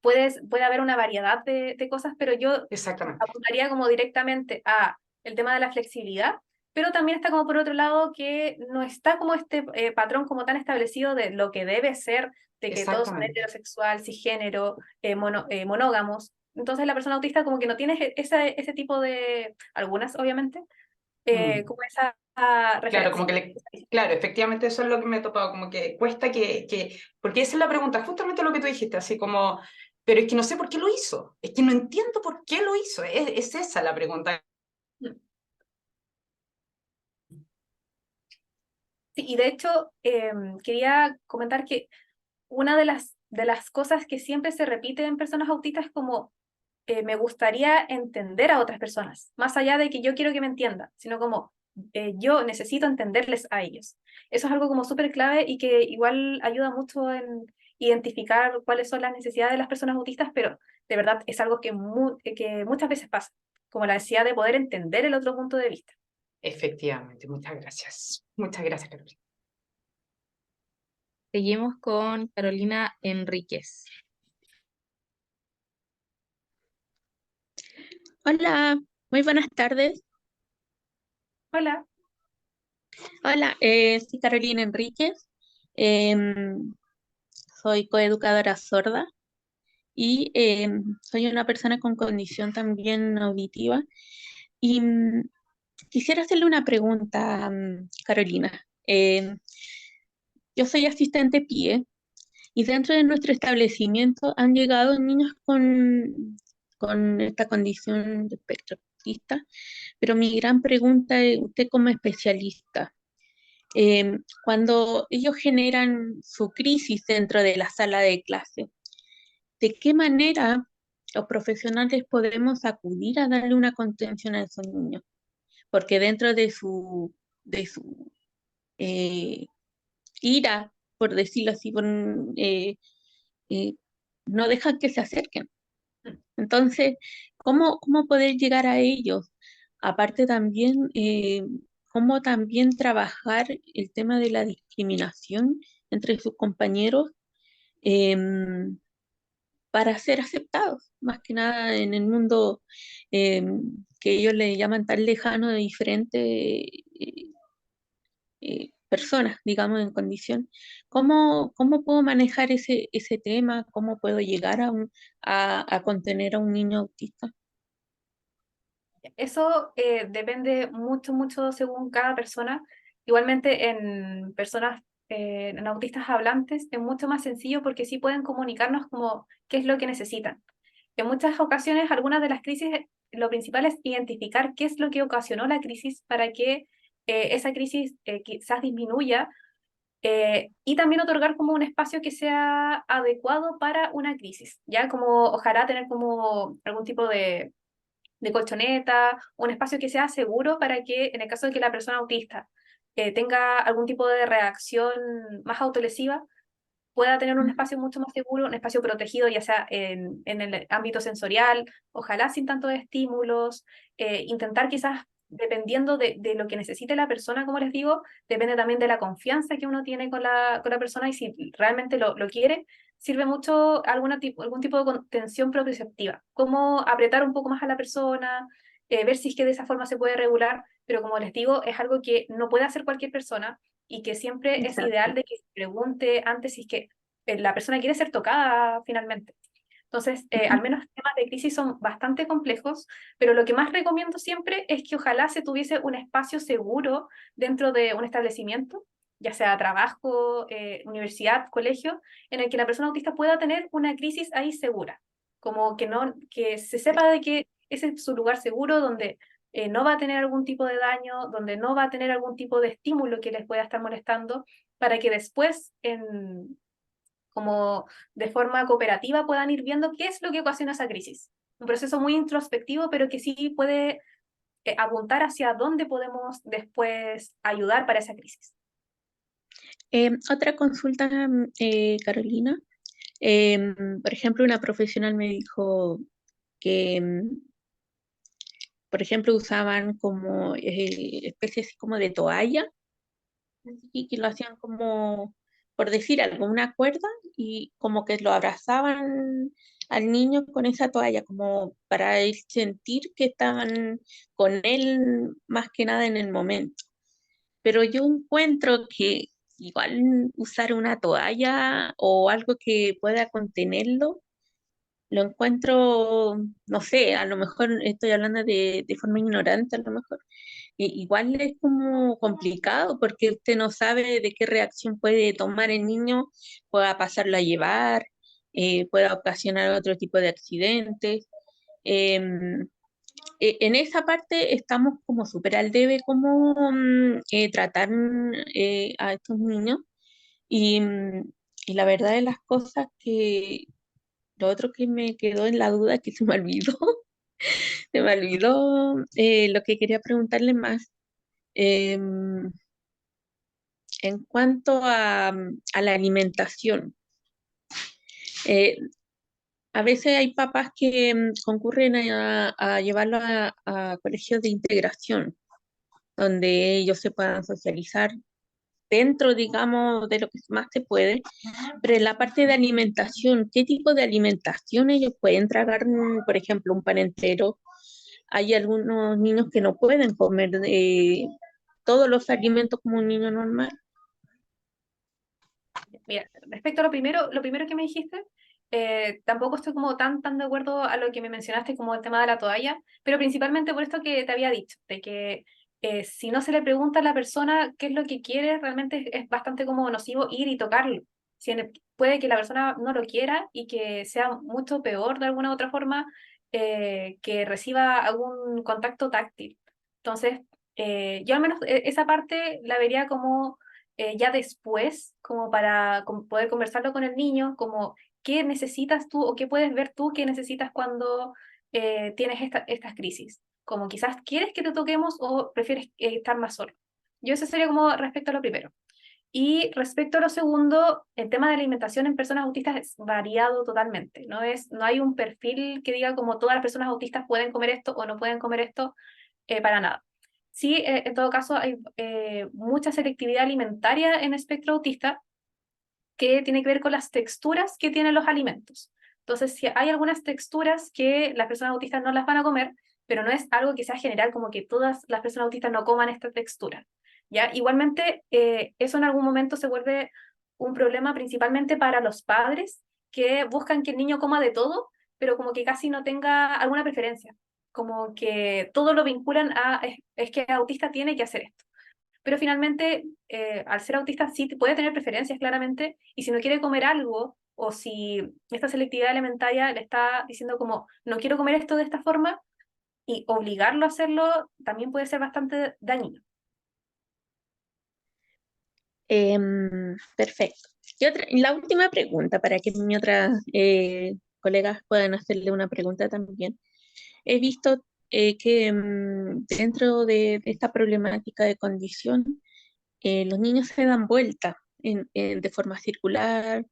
B: puede haber una variedad de cosas, pero yo
D: Exactamente,
B: apuntaría como directamente a el tema de la flexibilidad, pero también está como por otro lado que no está como este patrón como tan establecido de lo que debe ser, de que todos son
D: exactamente.
B: heterosexual, cisgénero, monógamos. Entonces la persona autista como que no tiene ese tipo de, algunas obviamente,
D: Mm.
B: como esa
D: Claro,
B: referencia.
D: como que claro, efectivamente eso es lo que me he topado, como que cuesta porque esa es la pregunta, justamente lo que tú dijiste, así como, pero es que no sé por qué lo hizo, es que no entiendo por qué lo hizo, es esa la pregunta.
B: Sí, y de hecho, quería comentar que una de las cosas que siempre se repite en personas autistas es como me gustaría entender a otras personas, más allá de que yo quiero que me entiendan, sino como yo necesito entenderles a ellos. Eso es algo como súper clave y que igual ayuda mucho en identificar cuáles son las necesidades de las personas autistas, pero de verdad es algo que muchas veces pasa, como la necesidad de poder entender el otro punto de vista.
D: Efectivamente, muchas gracias, Carolina.
A: Seguimos con Carolina Enríquez.
E: Hola, muy buenas tardes.
B: Hola.
E: Hola, soy Carolina Enríquez, em, soy coeducadora sorda y soy una persona con condición también auditiva. Y quisiera hacerle una pregunta, Carolina. Yo soy asistente PIE y dentro de nuestro establecimiento han llegado niños con esta condición de espectro autista, pero mi gran pregunta es, usted como especialista, cuando ellos generan su crisis dentro de la sala de clase, ¿de qué manera los profesionales podemos acudir a darle una contención a esos niños? Porque dentro de su eh, ira, por decirlo así, eh, no dejan que se acerquen. Entonces, ¿cómo poder llegar a ellos? Aparte también, cómo también trabajar el tema de la discriminación entre sus compañeros em, para ser aceptados, más que nada en el mundo que ellos le llaman tan lejano de diferentes personas, digamos, en condición. ¿Cómo puedo manejar ese tema? ¿Cómo puedo llegar a contener a un niño autista?
B: Eso depende mucho, mucho según cada persona. Igualmente en personas, en autistas hablantes, es mucho más sencillo porque sí pueden comunicarnos como qué es lo que necesitan. En muchas ocasiones, algunas de las crisis, lo principal es identificar qué es lo que ocasionó la crisis para que esa crisis quizás disminuya y también otorgar como un espacio que sea adecuado para una crisis, ya como ojalá tener como algún tipo de colchoneta, un espacio que sea seguro para que en el caso de que la persona autista tenga algún tipo de reacción más autolesiva, pueda tener un espacio mucho más seguro, un espacio protegido, ya sea en el ámbito sensorial, ojalá sin tantos estímulos, intentar quizás, dependiendo de lo que necesite la persona, como les digo, depende también de la confianza que uno tiene con la persona y si realmente lo quiere, sirve mucho algún tipo de contención proprioceptiva, como apretar un poco más a la persona, ver si es que de esa forma se puede regular, pero como les digo, es algo que no puede hacer cualquier persona y que siempre es ideal
E: Exacto.
B: de que se pregunte antes si es que la persona quiere ser tocada finalmente. Entonces, al menos temas de crisis son bastante complejos, pero lo que más recomiendo siempre es que ojalá se tuviese un espacio seguro dentro de un establecimiento, ya sea trabajo, universidad, colegio, en el que la persona autista pueda tener una crisis ahí segura, como que, no, que se sepa de que ese es su lugar seguro donde no va a tener algún tipo de daño, donde no va a tener algún tipo de estímulo que les pueda estar molestando, para que después como de forma cooperativa puedan ir viendo qué es lo que ocasiona esa crisis. Un proceso muy introspectivo, pero que sí puede apuntar hacia dónde podemos después ayudar para esa crisis.
E: Otra consulta, Carolina. Por ejemplo, una profesional me dijo que, por ejemplo, usaban como especies como de toalla y que lo hacían como, por decir algo, una cuerda y como que lo abrazaban al niño con esa toalla, como para él sentir que estaban con él más que nada en el momento. Pero yo encuentro que igual usar una toalla o algo que pueda contenerlo, lo encuentro, no sé, a lo mejor estoy hablando de forma ignorante, a lo mejor. Igual es como complicado porque usted no sabe de qué reacción puede tomar el niño, pueda pasarlo a llevar, pueda ocasionar otro tipo de accidentes. Em, en esa parte estamos como súper al debe como tratar a estos niños y la verdad de las cosas que lo otro que me quedó en la duda que se me olvidó, se me olvidó lo que quería preguntarle más. Em, en cuanto a la alimentación, eh, a veces hay papás que concurren a llevarlo a colegios de integración, donde ellos se puedan socializar dentro, digamos, de lo que más se puede, pero en la parte de alimentación, ¿qué tipo de alimentación ellos pueden tragar, por ejemplo, un pan entero? Hay algunos niños que no pueden comer todos los alimentos como un niño normal.
B: Mira, respecto a lo primero que me dijiste, tampoco estoy como tan de acuerdo a lo que me mencionaste como el tema de la toalla, pero principalmente por esto que te había dicho, de que si no se le pregunta a la persona qué es lo que quiere, realmente es bastante como nocivo ir y tocarlo. Puede que la persona no lo quiera y que sea mucho peor de alguna u otra forma que reciba algún contacto táctil. Entonces, yo al menos esa parte la vería como ya después, como para poder conversarlo con el niño, como qué necesitas tú o qué puedes ver tú que necesitas cuando tienes estas crisis. Como quizás quieres que te toquemos o prefieres estar más solo. Yo eso sería como respecto a lo primero. Y respecto a lo segundo, el tema de alimentación en personas autistas es variado totalmente. No hay un perfil que diga como todas las personas autistas pueden comer esto o no pueden comer esto, para nada. sí, en todo caso, hay mucha selectividad alimentaria en espectro autista que tiene que ver con las texturas que tienen los alimentos. Entonces, si hay algunas texturas que las personas autistas no las van a comer, pero no es algo que sea general, como que todas las personas autistas no coman esta textura. ¿Ya? Igualmente, eso en algún momento se vuelve un problema principalmente para los padres que buscan que el niño coma de todo, pero como que casi no tenga alguna preferencia. Como que todo lo vinculan a, es que el autista tiene que hacer esto. Pero finalmente, al ser autista sí puede tener preferencias claramente, y si no quiere comer algo, o si esta selectividad alimentaria le está diciendo como, no quiero comer esto de esta forma, y obligarlo a hacerlo, también puede ser bastante dañino.
E: Perfecto. Y la última pregunta, para que mis otras colegas puedan hacerle una pregunta también. He visto que dentro de esta problemática de condición, los niños se dan vuelta de forma circular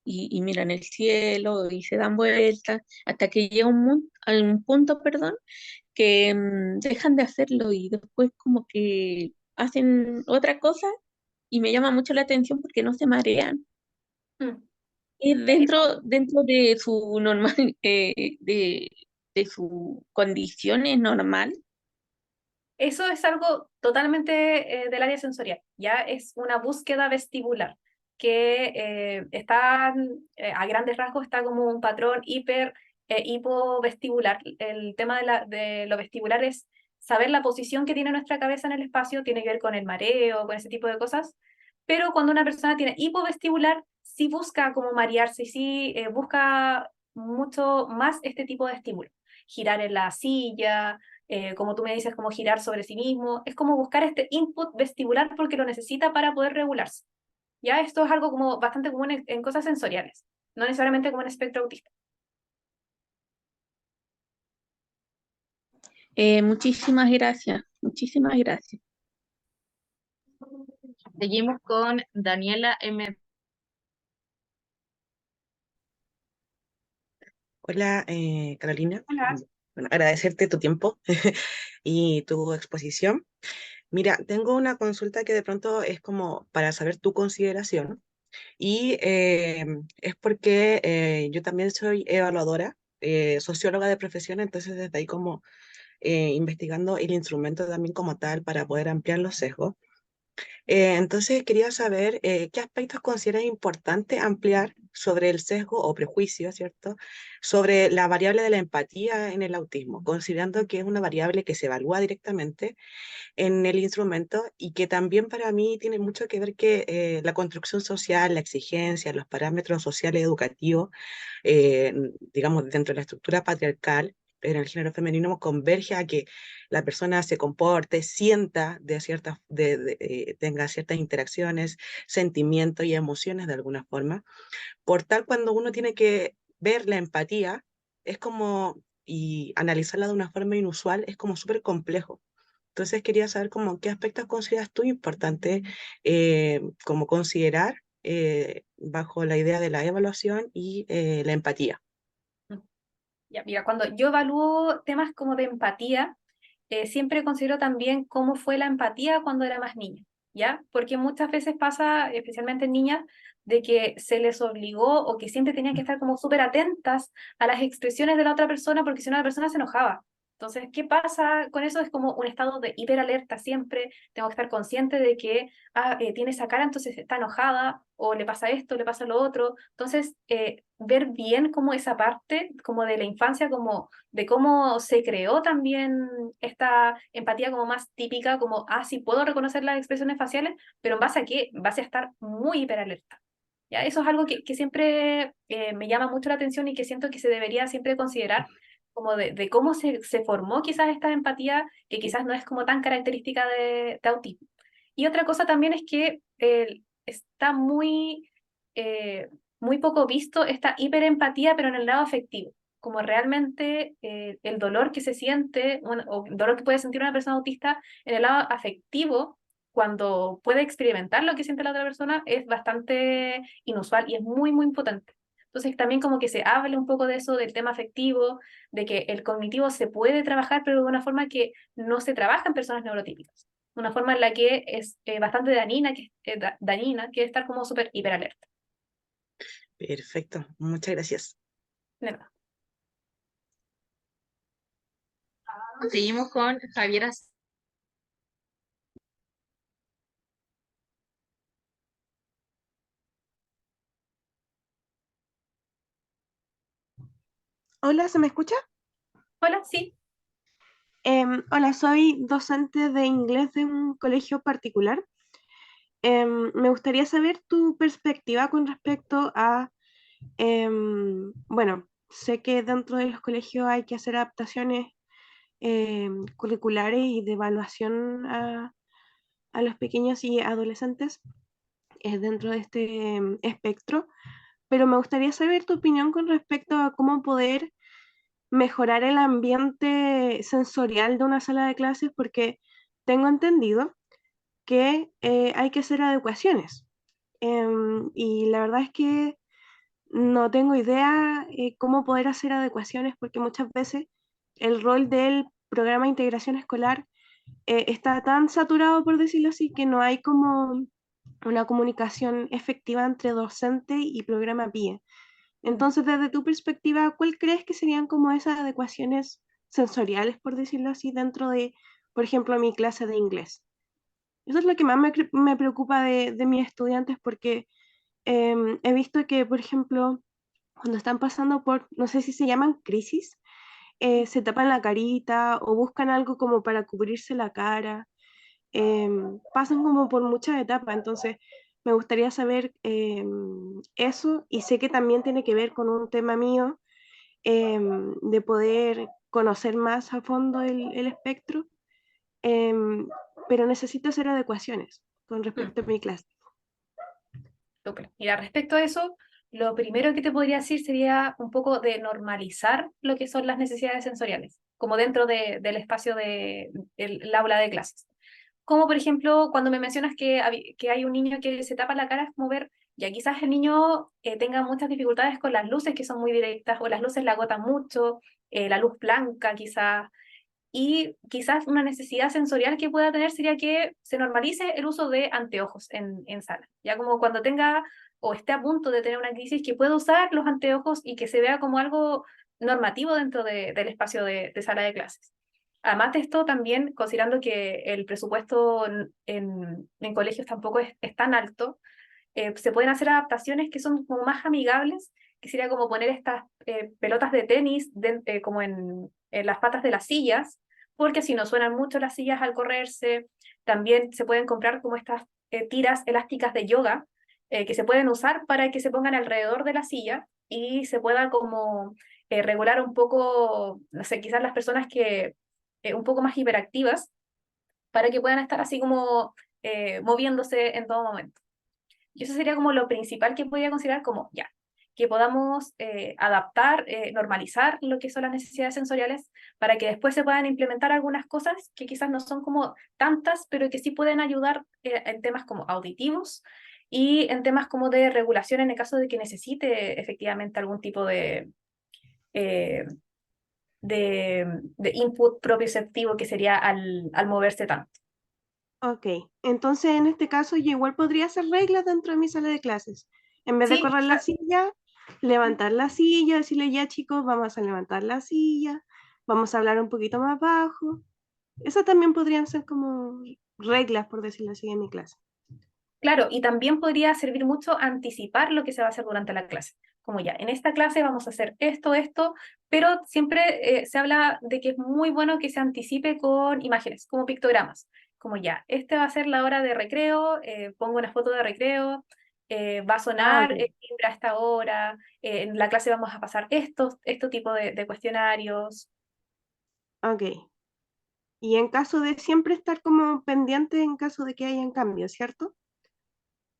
E: y miran el cielo y se dan vueltas hasta que llega a un punto, perdón, que dejan de hacerlo y después como que hacen otra cosa y me llama mucho la atención porque no se marean.
B: Mm.
E: Y dentro de su normal, de su condición es normal.
B: Eso es algo totalmente del área sensorial, ya es una búsqueda vestibular que está a grandes rasgos está como un patrón hipovestibular. El tema de lo vestibular es saber la posición que tiene nuestra cabeza en el espacio, tiene que ver con el mareo, con ese tipo de cosas, pero cuando una persona tiene hipovestibular, sí busca como marearse, sí busca mucho más este tipo de estímulo, girar en la silla, como tú me dices, como girar sobre sí mismo, es como buscar este input vestibular porque lo necesita para poder regularse. Ya esto es algo como bastante común en cosas sensoriales, no necesariamente como en espectro autista.
E: Muchísimas gracias, muchísimas gracias.
A: Seguimos con Daniela M.
F: Hola, Carolina.
B: Hola.
F: Bueno, agradecerte tu tiempo y tu exposición. Mira, tengo una consulta que de pronto es como para saber tu consideración y es porque yo también soy evaluadora, socióloga de profesión, entonces desde ahí como investigando el instrumento también como tal para poder ampliar los sesgos. Entonces quería saber qué aspectos consideras importante ampliar sobre el sesgo o prejuicio, ¿cierto? Sobre la variable de la empatía en el autismo, considerando que es una variable que se evalúa directamente en el instrumento y que también para mí tiene mucho que ver que la construcción social, la exigencia, los parámetros sociales educativos, eh, digamos, dentro de la estructura patriarcal, en el género femenino converge a que la persona se comporte, sienta de ciertas, tenga ciertas interacciones, sentimientos y emociones de alguna forma. Por tal, cuando uno tiene que ver la empatía, es como, y analizarla de una forma inusual, es como súper complejo. Entonces quería saber como qué aspectos consideras tú importantes como considerar bajo la idea de la evaluación y la empatía.
B: Ya, mira, cuando yo evalúo temas como de empatía, siempre considero también cómo fue la empatía cuando era más niña, ¿ya? Porque muchas veces pasa, especialmente en niñas, de que se les obligó o que siempre tenían que estar como súper atentas a las expresiones de la otra persona porque si no la persona se enojaba. Entonces, ¿qué pasa con eso? Es como un estado de hiperalerta siempre, tengo que estar consciente de que tiene esa cara, entonces está enojada, o le pasa esto, le pasa lo otro. Entonces, ver bien como esa parte, como de la infancia, como de cómo se creó también esta empatía como más típica, como, sí puedo reconocer las expresiones faciales, pero ¿en base a qué? En base a estar muy hiperalerta. ¿Ya? Eso es algo que siempre me llama mucho la atención y que siento que se debería siempre considerar como de cómo se formó quizás esta empatía, que quizás no es como tan característica de autismo. Y otra cosa también es que está muy poco visto esta hiperempatía, pero en el lado afectivo, como realmente el dolor que se siente, o el dolor que puede sentir una persona autista en el lado afectivo, cuando puede experimentar lo que siente la otra persona, es bastante inusual y es muy, muy potente. Entonces también como que se hable un poco de eso, del tema afectivo, de que el cognitivo se puede trabajar, pero de una forma que no se trabaja en personas neurotípicas. Una forma en la que es bastante dañina, dañina, que es estar como súper hiperalerta.
F: Perfecto, muchas gracias.
B: De nada.
A: Seguimos con Javiera.
G: Hola, ¿se me escucha?
B: Hola, sí.
G: Hola, soy docente de inglés de un colegio particular. Me gustaría saber tu perspectiva con respecto a, bueno, sé que dentro de los colegios hay que hacer adaptaciones curriculares y de evaluación a los pequeños y adolescentes dentro de este espectro, pero me gustaría saber tu opinión con respecto a cómo poder mejorar el ambiente sensorial de una sala de clases, porque tengo entendido que hay que hacer adecuaciones. Y la verdad es que no tengo idea cómo poder hacer adecuaciones, porque muchas veces el rol del programa de integración escolar está tan saturado, por decirlo así, que no hay como una comunicación efectiva entre docente y programa PIE. Entonces, desde tu perspectiva, ¿cuál crees que serían como esas adecuaciones sensoriales, por decirlo así, dentro de, por ejemplo, mi clase de inglés? Eso es lo que más me preocupa de mis estudiantes, porque he visto que, por ejemplo, cuando están pasando por, no sé si se llaman crisis, se tapan la carita o buscan algo como para cubrirse la cara, pasan como por muchas etapas, entonces me gustaría saber eso, y sé que también tiene que ver con un tema mío de poder conocer más a fondo el espectro, em, pero necesito hacer adecuaciones con
B: Mm.
G: respecto a mi clase.
B: Súper. Mira, respecto a eso, lo primero que te podría decir sería un poco de normalizar lo que son las necesidades sensoriales, como dentro del espacio del aula de clases. Como por ejemplo, cuando me mencionas que hay un niño que se tapa la cara, es como ver, ya quizás el niño tenga muchas dificultades con las luces que son muy directas, o las luces le agotan mucho, la luz blanca quizás, y quizás una necesidad sensorial que pueda tener sería que se normalice el uso de anteojos en sala. Ya como cuando tenga o esté a punto de tener una crisis, que pueda usar los anteojos y que se vea como algo normativo dentro del espacio de sala de clases. Además de esto, también considerando que el presupuesto en colegios tampoco es tan alto, se pueden hacer adaptaciones que son como más amigables, que sería como poner estas pelotas de tenis como en las patas de las sillas, porque si no suenan mucho las sillas al correrse. También se pueden comprar como estas tiras elásticas de yoga que se pueden usar para que se pongan alrededor de la silla y se pueda como regular un poco, no sé, quizás las personas que un poco más hiperactivas, para que puedan estar así como moviéndose en todo momento. Y eso sería como lo principal que podría considerar como ya, que podamos adaptar, normalizar lo que son las necesidades sensoriales para que después se puedan implementar algunas cosas que quizás no son como tantas, pero que sí pueden ayudar en temas como auditivos y en temas como de regulación en el caso de que necesite efectivamente algún tipo eh, de input propioceptivo que sería al moverse tanto.
G: Ok, entonces en este caso yo igual podría hacer reglas dentro de mi sala de clases. En vez de
B: Sí,
G: correr la silla, levantar la silla, decirle ya chicos, vamos a levantar la silla, vamos a hablar un poquito más bajo. Esas también podrían ser como reglas, por decirlo así, en mi clase.
B: claro, y también podría servir mucho anticipar lo que se va a hacer durante la clase. Como ya, en esta clase vamos a hacer esto, pero siempre se habla de que es muy bueno que se anticipe con imágenes, como pictogramas. Como ya, este va a ser la hora de recreo, pongo una foto de recreo, va a
G: Ah,
B: sonar
G: ok.
B: el timbre a esta hora, en la clase vamos a pasar estos tipos de cuestionarios.
G: Ok. Y en caso de siempre estar como pendiente en caso de que hayan cambios, ¿cierto?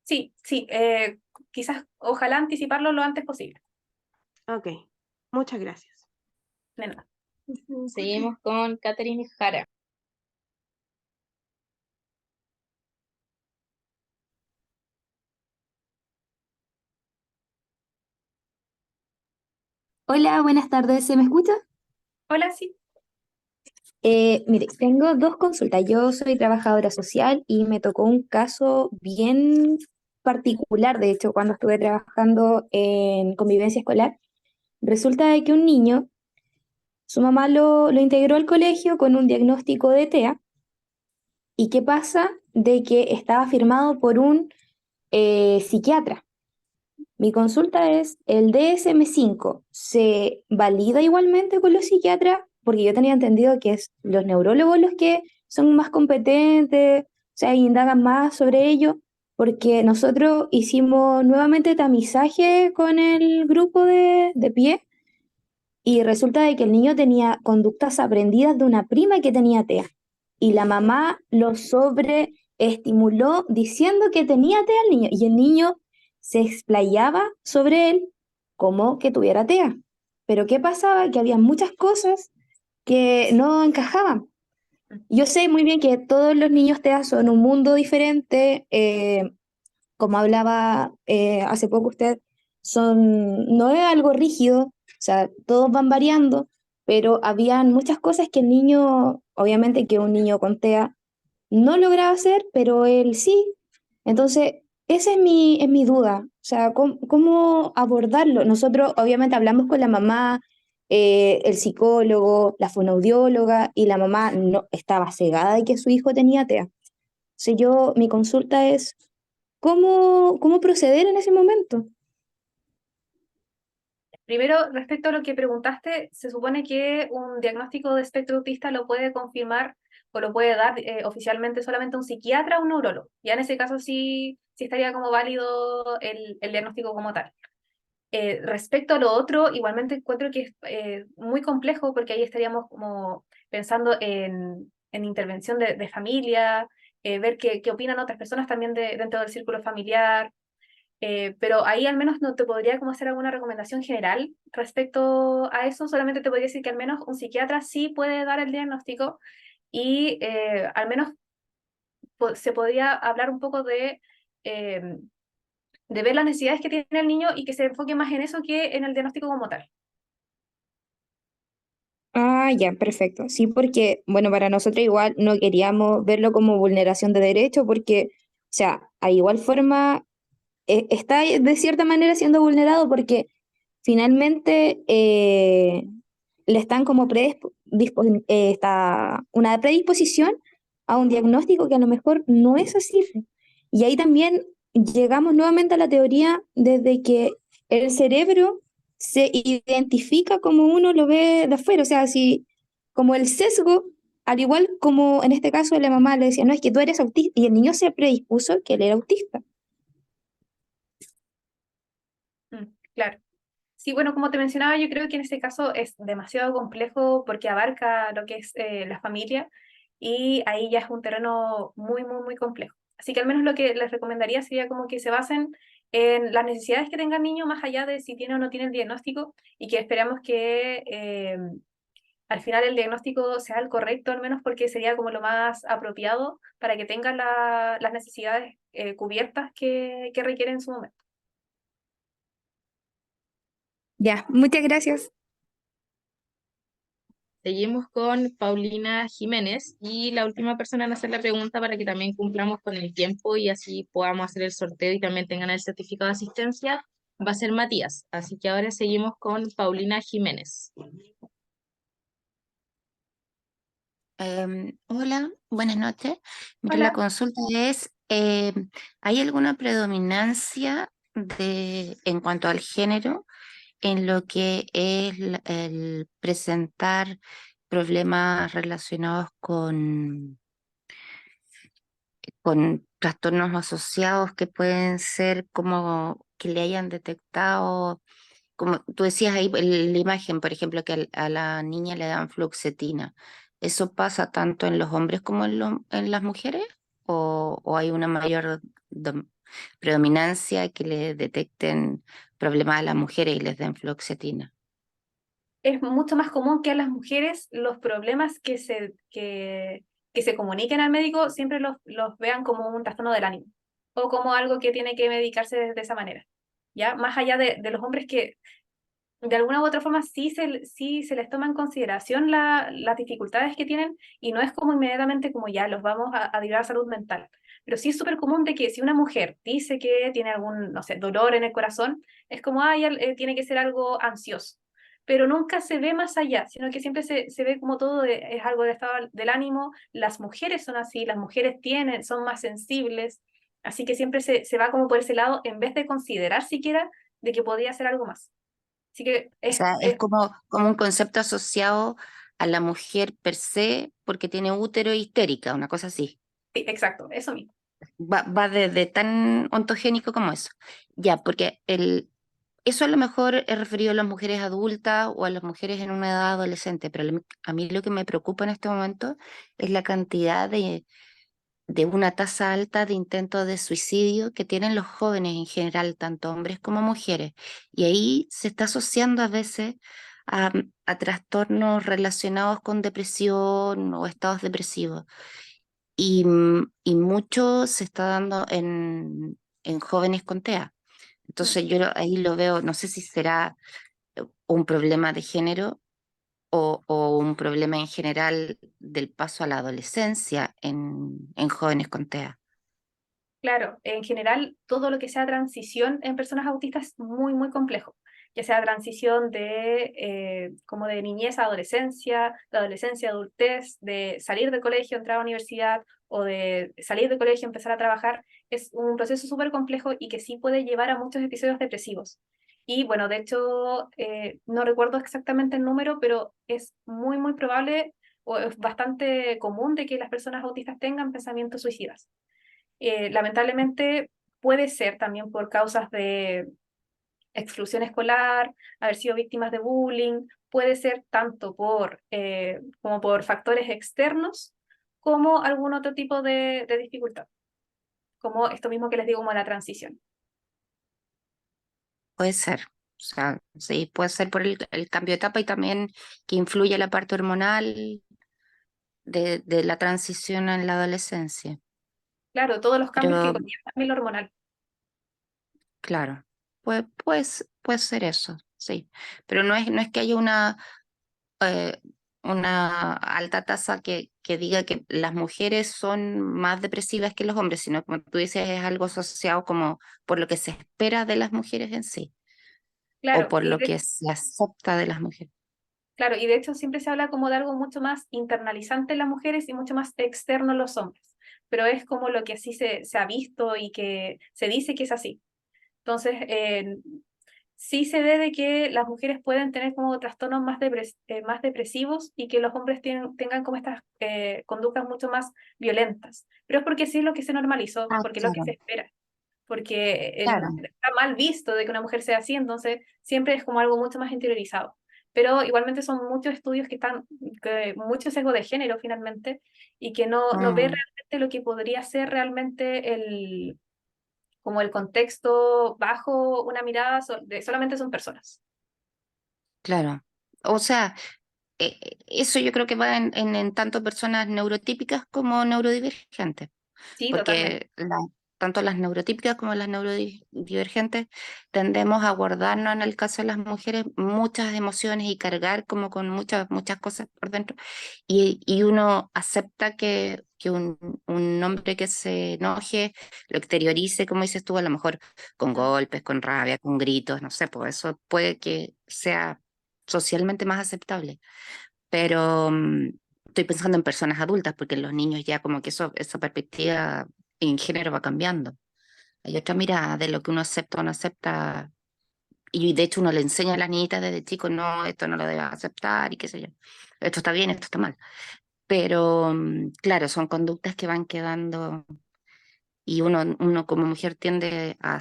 B: Sí, sí, quizás, ojalá anticiparlo lo antes posible.
G: Ok. Muchas gracias.
B: De nada.
A: Seguimos con Catherine Jara.
H: Hola, buenas tardes, ¿se me escucha?
B: Hola, sí.
H: Mire, tengo dos consultas. Yo soy trabajadora social y me tocó un caso bien particular, de hecho, cuando estuve trabajando en convivencia escolar. Resulta de que un niño, su mamá lo integró al colegio con un diagnóstico de TEA. ¿Y qué pasa? De que estaba firmado por un psiquiatra. Mi consulta es, ¿el DSM-5 se valida igualmente con los psiquiatras? Porque yo tenía entendido que es los neurólogos los que son más competentes, o sea, indagan más sobre ello, porque nosotros hicimos nuevamente tamizaje con el grupo de pie y resulta de que el niño tenía conductas aprendidas de una prima que tenía TEA y la mamá lo sobreestimuló diciendo que tenía TEA al niño y el niño se explayaba sobre él como que tuviera TEA. Pero ¿qué pasaba? Que había muchas cosas que no encajaban. Yo sé muy bien que todos los niños TEA son un mundo diferente, como hablaba hace poco usted, no es algo rígido, o sea, todos van variando, pero habían muchas cosas que el niño, obviamente que un niño con TEA no lograba hacer, pero él sí. Entonces, esa es mi duda, o sea, ¿cómo abordarlo? Nosotros obviamente hablamos con la mamá, el psicólogo, la fonoaudióloga, y la mamá no estaba cegada de que su hijo tenía TEA. Entonces mi consulta es, ¿cómo proceder en ese momento?
B: Primero, respecto a lo que preguntaste, se supone que un diagnóstico de espectro autista lo puede confirmar o lo puede dar oficialmente solamente un psiquiatra o un neurólogo. Ya en ese caso sí estaría como válido el diagnóstico como tal. Respecto a lo otro, igualmente encuentro que es muy complejo porque ahí estaríamos como pensando en intervención de familia, ver qué opinan otras personas también dentro del círculo familiar. Pero ahí al menos no te podría como hacer alguna recomendación general respecto a eso, solamente te podría decir que al menos un psiquiatra sí puede dar el diagnóstico y al menos se podría hablar un poco eh, de ver las necesidades que tiene el niño y que se enfoque más en eso que en el diagnóstico como tal.
H: Ah, ya, perfecto. Sí, porque, bueno, para nosotros igual no queríamos verlo como vulneración de derecho, porque, o sea, a igual forma está de cierta manera siendo vulnerado porque finalmente le están como está una predisposición a un diagnóstico que a lo mejor no es así. Y ahí también llegamos nuevamente a la teoría desde que el cerebro se identifica como uno lo ve de afuera, o sea, si como el sesgo, al igual como en este caso la mamá le decía, no, es que tú eres autista, y el niño se predispuso que él era autista.
B: Claro. Sí, bueno, como te mencionaba, yo creo que en este caso es demasiado complejo porque abarca lo que es la familia y ahí ya es un terreno muy complejo. Así que al menos lo que les recomendaría sería como que se basen en las necesidades que tenga el niño más allá de si tiene o no tiene el diagnóstico y que esperamos que al final el diagnóstico sea el correcto, al menos porque sería como lo más apropiado para que tenga las necesidades cubiertas que requiere en su momento.
H: Ya, muchas gracias.
A: Seguimos con Paulina Jiménez y la última persona en hacer la pregunta para que también cumplamos con el tiempo y así podamos hacer el sorteo y también tengan el certificado de asistencia, va a ser Matías. Así que ahora seguimos con Paulina Jiménez.
I: Hola, buenas noches. Mira, la
B: Hola.
I: consulta es, ¿hay alguna predominancia en cuanto al género en lo que es el presentar problemas relacionados con trastornos asociados que pueden ser como que le hayan detectado, como tú decías ahí en la imagen, por ejemplo, que a la niña le dan fluoxetina? ¿Eso pasa tanto en los hombres como en las mujeres? ¿O hay una mayor predominancia que le detecten problemas a las mujeres y les den fluoxetina?
B: Es mucho más común que a las mujeres los problemas que se comuniquen al médico siempre los vean como un trastorno del ánimo o como algo que tiene que medicarse de esa manera. ¿Ya? Más allá de los hombres que de alguna u otra forma sí se les toma en consideración las dificultades que tienen y no es como inmediatamente como ya los vamos a derivar a salud mental. Pero sí es súper común de que si una mujer dice que tiene algún, no sé, dolor en el corazón, es como, tiene que ser algo ansioso. Pero nunca se ve más allá, sino que siempre se ve como todo es algo del estado del ánimo. Las mujeres son así, las mujeres son más sensibles, así que siempre se va como por ese lado en vez de considerar siquiera de que podría ser algo más. Así que
I: O sea, es como un concepto asociado a la mujer per se porque tiene útero e histérica, una cosa así.
B: sí, exacto, eso mismo.
I: Va desde tan ontogénico como eso. Ya, porque eso a lo mejor es referido a las mujeres adultas o a las mujeres en una edad adolescente, pero a mí lo que me preocupa en este momento es la cantidad de una tasa alta de intentos de suicidio que tienen los jóvenes en general, tanto hombres como mujeres. Y ahí se está asociando a veces a trastornos relacionados con depresión o estados depresivos. Y mucho se está dando en jóvenes con TEA. Entonces yo ahí lo veo, no sé si será un problema de género o un problema en general del paso a la adolescencia en jóvenes con TEA.
B: Claro, en general todo lo que sea transición en personas autistas es muy, muy complejo, ya sea transición como de niñez a adolescencia, de adolescencia a adultez, de salir del colegio, entrar a la universidad o de salir del colegio, empezar a trabajar, es un proceso súper complejo y que sí puede llevar a muchos episodios depresivos. Y bueno, de hecho, no recuerdo exactamente el número, pero es muy, muy probable o es bastante común de que las personas autistas tengan pensamientos suicidas. Lamentablemente puede ser también por causas de exclusión escolar, haber sido víctimas de bullying, puede ser tanto como por factores externos como algún otro tipo de dificultad, como esto mismo que les digo, como la transición.
I: Puede ser. O sea, sí, puede ser por el cambio de etapa y también que influye la parte hormonal de la transición en la adolescencia.
B: Claro, todos los cambios que
I: Pero
B: conlleva también lo hormonal.
I: claro, puede ser eso, sí. Pero no es que haya eh, una alta tasa que diga que las mujeres son más depresivas que los hombres, sino como tú dices, es algo asociado como por lo que se espera de las mujeres en sí, o
B: Claro,
I: por lo que se acepta de las mujeres.
B: claro, y de hecho siempre se habla como de algo mucho más internalizante en las mujeres y mucho más externo en los hombres, pero es como lo que así se ha visto y que se dice que es así. Entonces, sí se ve de que las mujeres pueden tener como trastornos más depresivos y que los hombres tengan como estas conductas mucho más violentas, pero es porque sí es lo que se normalizó,
I: Ah,
B: porque es lo que se
I: claro,
B: espera, porque
I: claro.
B: está mal visto de que una mujer sea así, entonces siempre es como algo mucho más interiorizado. Pero igualmente son muchos estudios mucho sesgo de género finalmente, y que no ve
I: Mm,
B: realmente lo que podría ser realmente como el contexto bajo una mirada de solamente son personas.
I: claro. O sea, eso yo creo que va en tanto personas neurotípicas como neurodivergentes.
B: Sí, totalmente.
I: Porque tanto las neurotípicas como las neurodivergentes tendemos a guardarnos en el caso de las mujeres muchas emociones y cargar como con muchas cosas por dentro y uno acepta que un hombre que se enoje lo exteriorice, como dices tú, a lo mejor con
B: Mm.
I: golpes, con rabia, con gritos, no sé, pues eso puede que sea socialmente más aceptable, pero estoy pensando en personas adultas, porque en los niños ya como que esa perspectiva en género va cambiando. Hay otra mirada de lo que uno acepta o no acepta, y de hecho uno le enseña a las niñitas desde chicos, no, esto no lo debes aceptar y qué sé yo. Esto está bien, esto está mal. Pero claro, son conductas que van quedando y uno como mujer tiende a-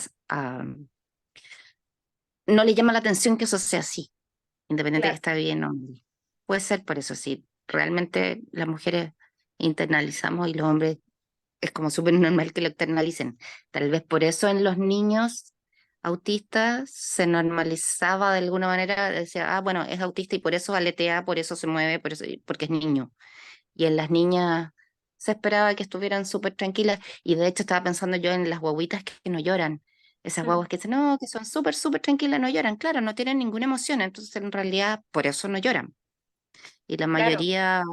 I: no le llama la atención que eso sea así, independiente de que
B: Claro,
I: está bien o no. Puede ser por eso, sí. Realmente las mujeres internalizamos y los hombres es como súper normal que lo externalicen. Tal vez por eso en los niños autistas se normalizaba de alguna manera, decía, bueno, es autista y por eso aletea, por eso se mueve, porque es niño. Y en las niñas se esperaba que estuvieran súper tranquilas y de hecho estaba pensando yo en las guaguitas que no lloran. Esas
B: Mm,
I: guaguas que dicen, no, que son súper, súper tranquilas, no lloran. Claro, no tienen ninguna emoción, entonces en realidad por eso no lloran. Y la
B: claro,
I: mayoría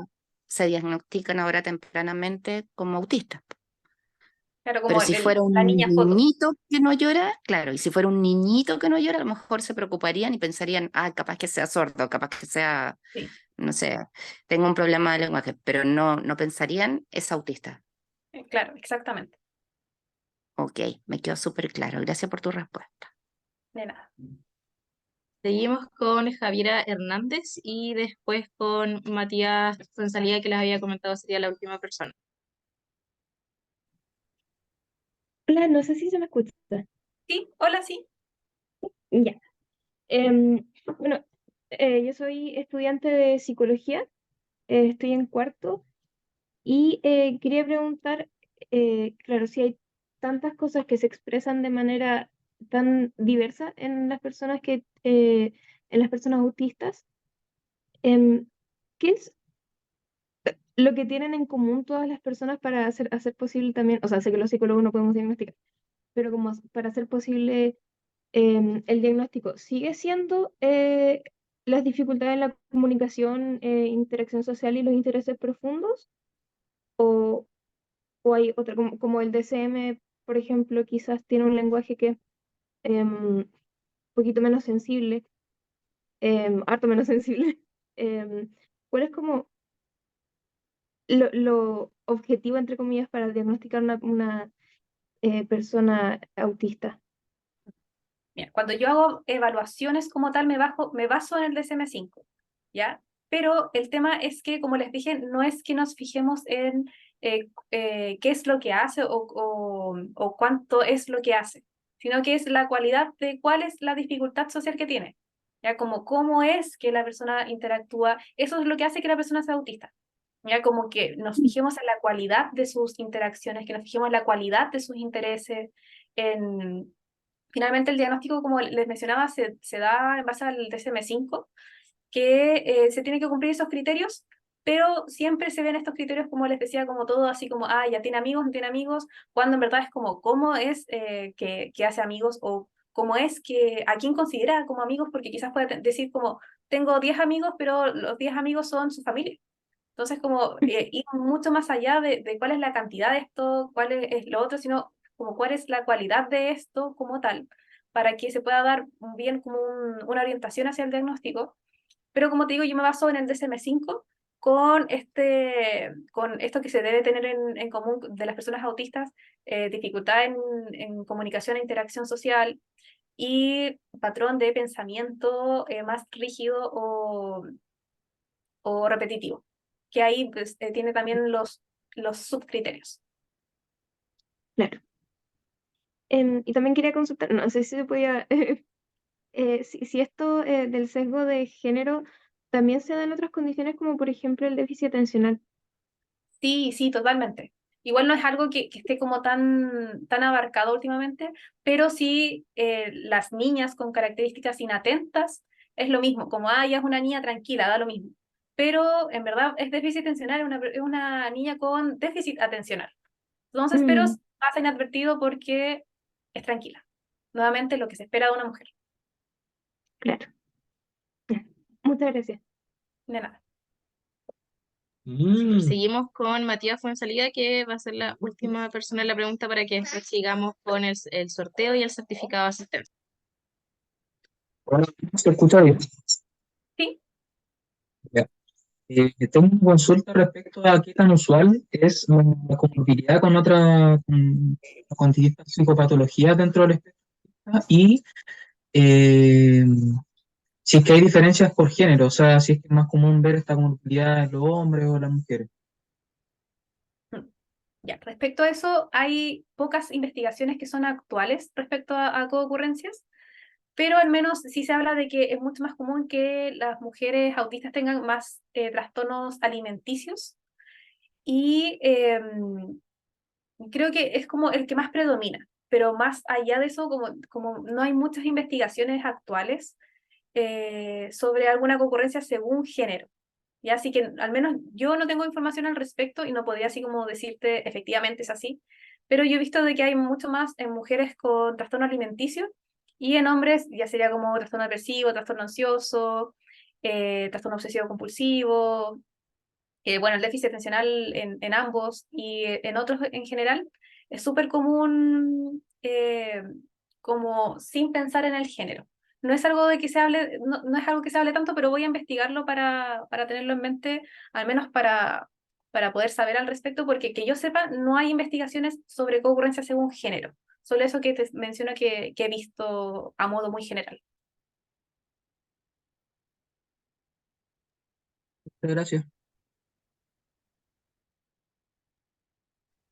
I: se diagnostican ahora tempranamente como autistas.
B: claro,
I: Pero
B: como
I: si fuera
B: la
I: un
B: niña foto.
I: niñito que no llora, claro, y si fuera un niñito que no llora, a lo mejor se preocuparían y pensarían, ah, capaz que sea sordo, capaz que sea,
B: Sí,
I: no sé, tengo un problema de lenguaje, pero no pensarían, es autista.
B: claro, exactamente.
I: Ok, me quedó súper claro. Gracias por tu respuesta.
B: De nada.
A: Seguimos con Javiera Hernández y después con Matías Fonsalía, que les había comentado sería la última persona.
J: Hola, no sé si se me escucha.
B: Sí, hola, sí.
J: Ya. Bueno, yo soy estudiante de psicología, estoy en cuarto y quería preguntar, claro, si hay tantas cosas que se expresan de manera tan diversa en las personas en las personas autistas, em, ¿qué es lo que tienen en común todas las personas para hacer posible también, o sea, sé que los psicólogos no podemos diagnosticar, pero como para hacer posible el diagnóstico sigue siendo las dificultades en la comunicación, interacción social y los intereses profundos, o, o hay otra, como el DSM, por ejemplo, quizás tiene un lenguaje que es un poquito menos sensible, harto menos sensible. em, ¿Cuál es como lo objetivo, entre comillas, para diagnosticar una persona autista?
B: Mira, cuando yo hago evaluaciones como tal, me baso en el DSM-5, ¿ya? Pero el tema es que, como les dije, no es que nos fijemos en qué es lo que hace o cuánto es lo que hace, sino que es la cualidad de cuál es la dificultad social que tiene, ¿ya? Como cómo es que la persona interactúa, eso es lo que hace que la persona sea autista. Ya como que nos fijemos en la cualidad de sus interacciones, que nos fijemos en la cualidad de sus intereses, en finalmente, el diagnóstico, como les mencionaba, se da en base al DSM-5, que se tiene que cumplir esos criterios, pero siempre se ven estos criterios, como les decía, como todo así como, ah, ya tiene amigos, no tiene amigos, cuando en verdad es como, ¿cómo es que hace amigos? O cómo es que, a quién considera como amigos, porque quizás puede decir como, tengo 10 amigos, pero los 10 amigos son su familia. Entonces, como ir mucho más allá de cuál es la cantidad de esto, cuál es lo otro, sino como cuál es la cualidad de esto como tal, para que se pueda dar bien como una orientación hacia el diagnóstico. Pero como te digo, yo me baso en el DSM-5 con esto que se debe tener en común de las personas autistas, dificultad en comunicación e interacción social y patrón de pensamiento más rígido o repetitivo, que ahí pues, tiene también los subcriterios.
J: Claro. Y también quería consultar, no sé si se podía, si esto del sesgo de género también se da en otras condiciones, como por ejemplo el déficit atencional.
B: Sí, sí, totalmente. Igual no es algo que esté como tan abarcado últimamente, pero sí las niñas con características inatentas es lo mismo, como ah, ella es una niña tranquila, da lo mismo. Pero en verdad es déficit atencional, es una niña con déficit atencional. Entonces, pero
J: Mm,
B: pasa inadvertido porque es tranquila. Nuevamente lo que se espera de una mujer.
J: claro. Ya. Muchas gracias.
B: De nada.
A: Seguimos con Matías Fuenzalida, que va a ser la última persona en la pregunta para que después sigamos con el sorteo y el certificado de asistencia.
K: Bueno, ¿se escucha bien?
B: Sí,
K: Ya. Tengo una consulta respecto a qué tan usual es la comorbilidad con distintas psicopatologías dentro del espectro y eh, si es que hay diferencias por género, o sea, si es que es más común ver esta comorbilidad en los hombres o las mujeres.
B: ya. Respecto a eso, hay pocas investigaciones que son actuales respecto a coocurrencias, pero al menos sí se habla de que es mucho más común que las mujeres autistas tengan más trastornos alimenticios y creo que es como el que más predomina, pero más allá de eso, como no hay muchas investigaciones actuales sobre alguna concurrencia según género. Y así que al menos yo no tengo información al respecto y no podría así como decirte efectivamente es así, pero yo he visto de que hay mucho más en mujeres con trastorno alimenticio y en hombres ya sería como trastorno depresivo, trastorno ansioso, trastorno obsesivo compulsivo, bueno, el déficit atencional en ambos y en otros en general es súper común como sin pensar en el género. No es algo de que se hable, no es algo que se hable tanto, pero voy a investigarlo para tenerlo en mente, al menos para poder saber al respecto, porque que yo sepa, no hay investigaciones sobre concurrencia según género. Solo eso que te menciono que he visto a modo muy general.
K: Gracias.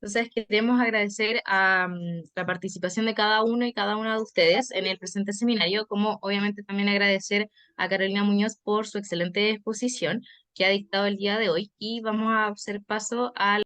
A: Entonces queremos agradecer a la participación de cada uno y cada una de ustedes en el presente seminario, como obviamente también agradecer a Carolina Muñoz por su excelente exposición que ha dictado el día de hoy, y vamos a hacer paso a